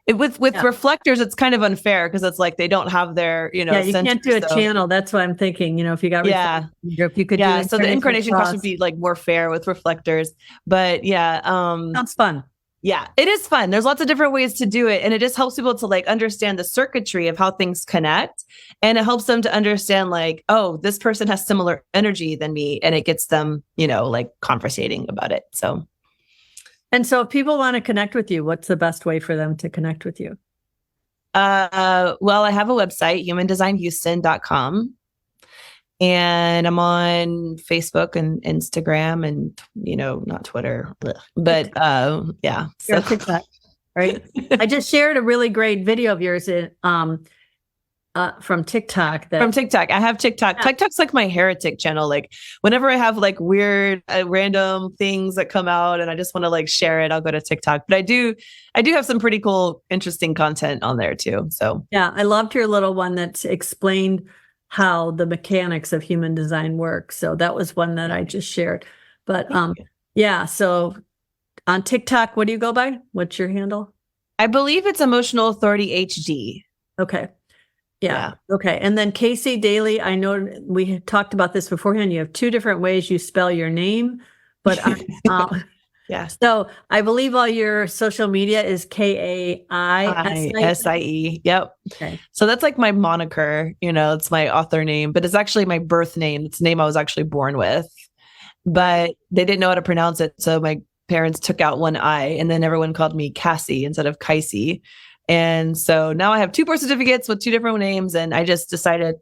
Speaker 2: With reflectors, it's kind of unfair because it's like they don't have their, you
Speaker 1: can't do a channel. That's what I'm thinking. If you got if you could
Speaker 2: so the incarnation cross would be like more fair with reflectors. But
Speaker 1: sounds fun.
Speaker 2: Yeah, it is fun. There's lots of different ways to do it. And it just helps people to like understand the circuitry of how things connect. And it helps them to understand like, oh, this person has similar energy than me. And it gets them, like conversating about it. So.
Speaker 1: And so if people want to connect with you, what's the best way for them to connect with you?
Speaker 2: Well, I have a website, humandesignhouston.com. And I'm on Facebook and Instagram and, not Twitter, but yeah.
Speaker 1: So. TikTok, right? I just shared a really great video of yours from TikTok.
Speaker 2: From TikTok. I have TikTok. Yeah. TikTok's like my heretic channel. Like whenever I have like weird, random things that come out and I just want to like share it, I'll go to TikTok. But I do have some pretty cool, interesting content on there too. So
Speaker 1: yeah, I loved your little one that explained how the mechanics of human design work. So that was one that I just shared. But yeah, so on TikTok, what do you go by? What's your handle?
Speaker 2: I believe it's Emotional Authority HD.
Speaker 1: Okay. Yeah. Okay. And then Kaisie Dailey, I know we had talked about this beforehand. You have two different ways you spell your name, but yeah. So I believe all your social media is Kaisie.
Speaker 2: Yep.
Speaker 1: Okay.
Speaker 2: So that's like my moniker, it's my author name, but it's actually my birth name. It's the name I was actually born with, but they didn't know how to pronounce it. So my parents took out one I and then everyone called me Cassie instead of Kaisie. And so now I have two birth certificates with two different names. And I just decided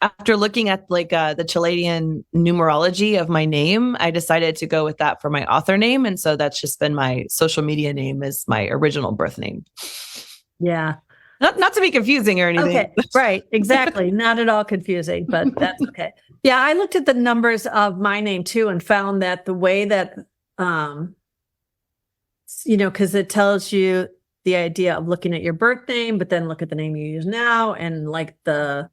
Speaker 2: after looking at like the Chilean numerology of my name, I decided to go with that for my author name. And so that's just been my social media name is my original birth name.
Speaker 1: Yeah.
Speaker 2: Not to be confusing or anything.
Speaker 1: Okay. Right. Exactly. Not at all confusing, but that's okay. Yeah. I looked at the numbers of my name too and found that the way that, because it tells you the idea of looking at your birth name, but then look at the name you use now. And like the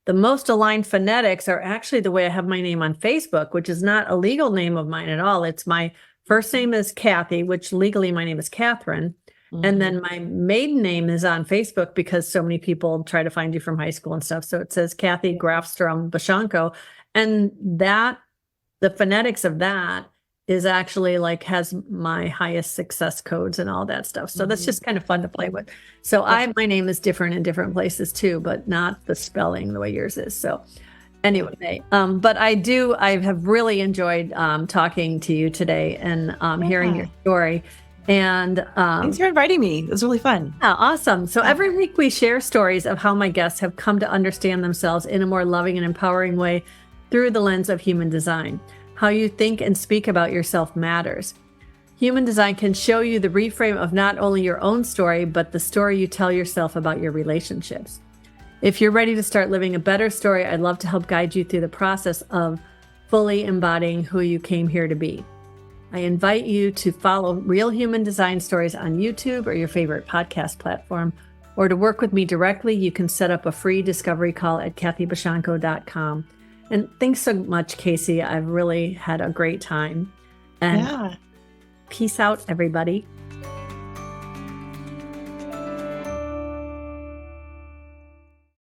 Speaker 1: most aligned phonetics are actually the way I have my name on Facebook, which is not a legal name of mine at all. It's my first name is Kathy, which legally my name is Catherine. Mm-hmm. And then my maiden name is on Facebook because so many people try to find you from high school and stuff. So it says Kathy Grafstrom Bashanko. And the phonetics of that is actually like has my highest success codes and all that stuff. So that's just kind of fun to play with. So my name is different in different places too, but not the spelling the way yours is. So anyway, but I have really enjoyed talking to you today and hearing your story. And
Speaker 2: thanks for inviting me. It was really fun.
Speaker 1: Yeah, awesome. So every week we share stories of how my guests have come to understand themselves in a more loving and empowering way through the lens of human design. How you think and speak about yourself matters. Human design can show you the reframe of not only your own story, but the story you tell yourself about your relationships. If you're ready to start living a better story, I'd love to help guide you through the process of fully embodying who you came here to be. I invite you to follow Real Human Design Stories on YouTube or your favorite podcast platform, or to work with me directly, you can set up a free discovery call at kathybashanko.com. And thanks so much, Kelsie. I've really had a great time. And peace out, everybody.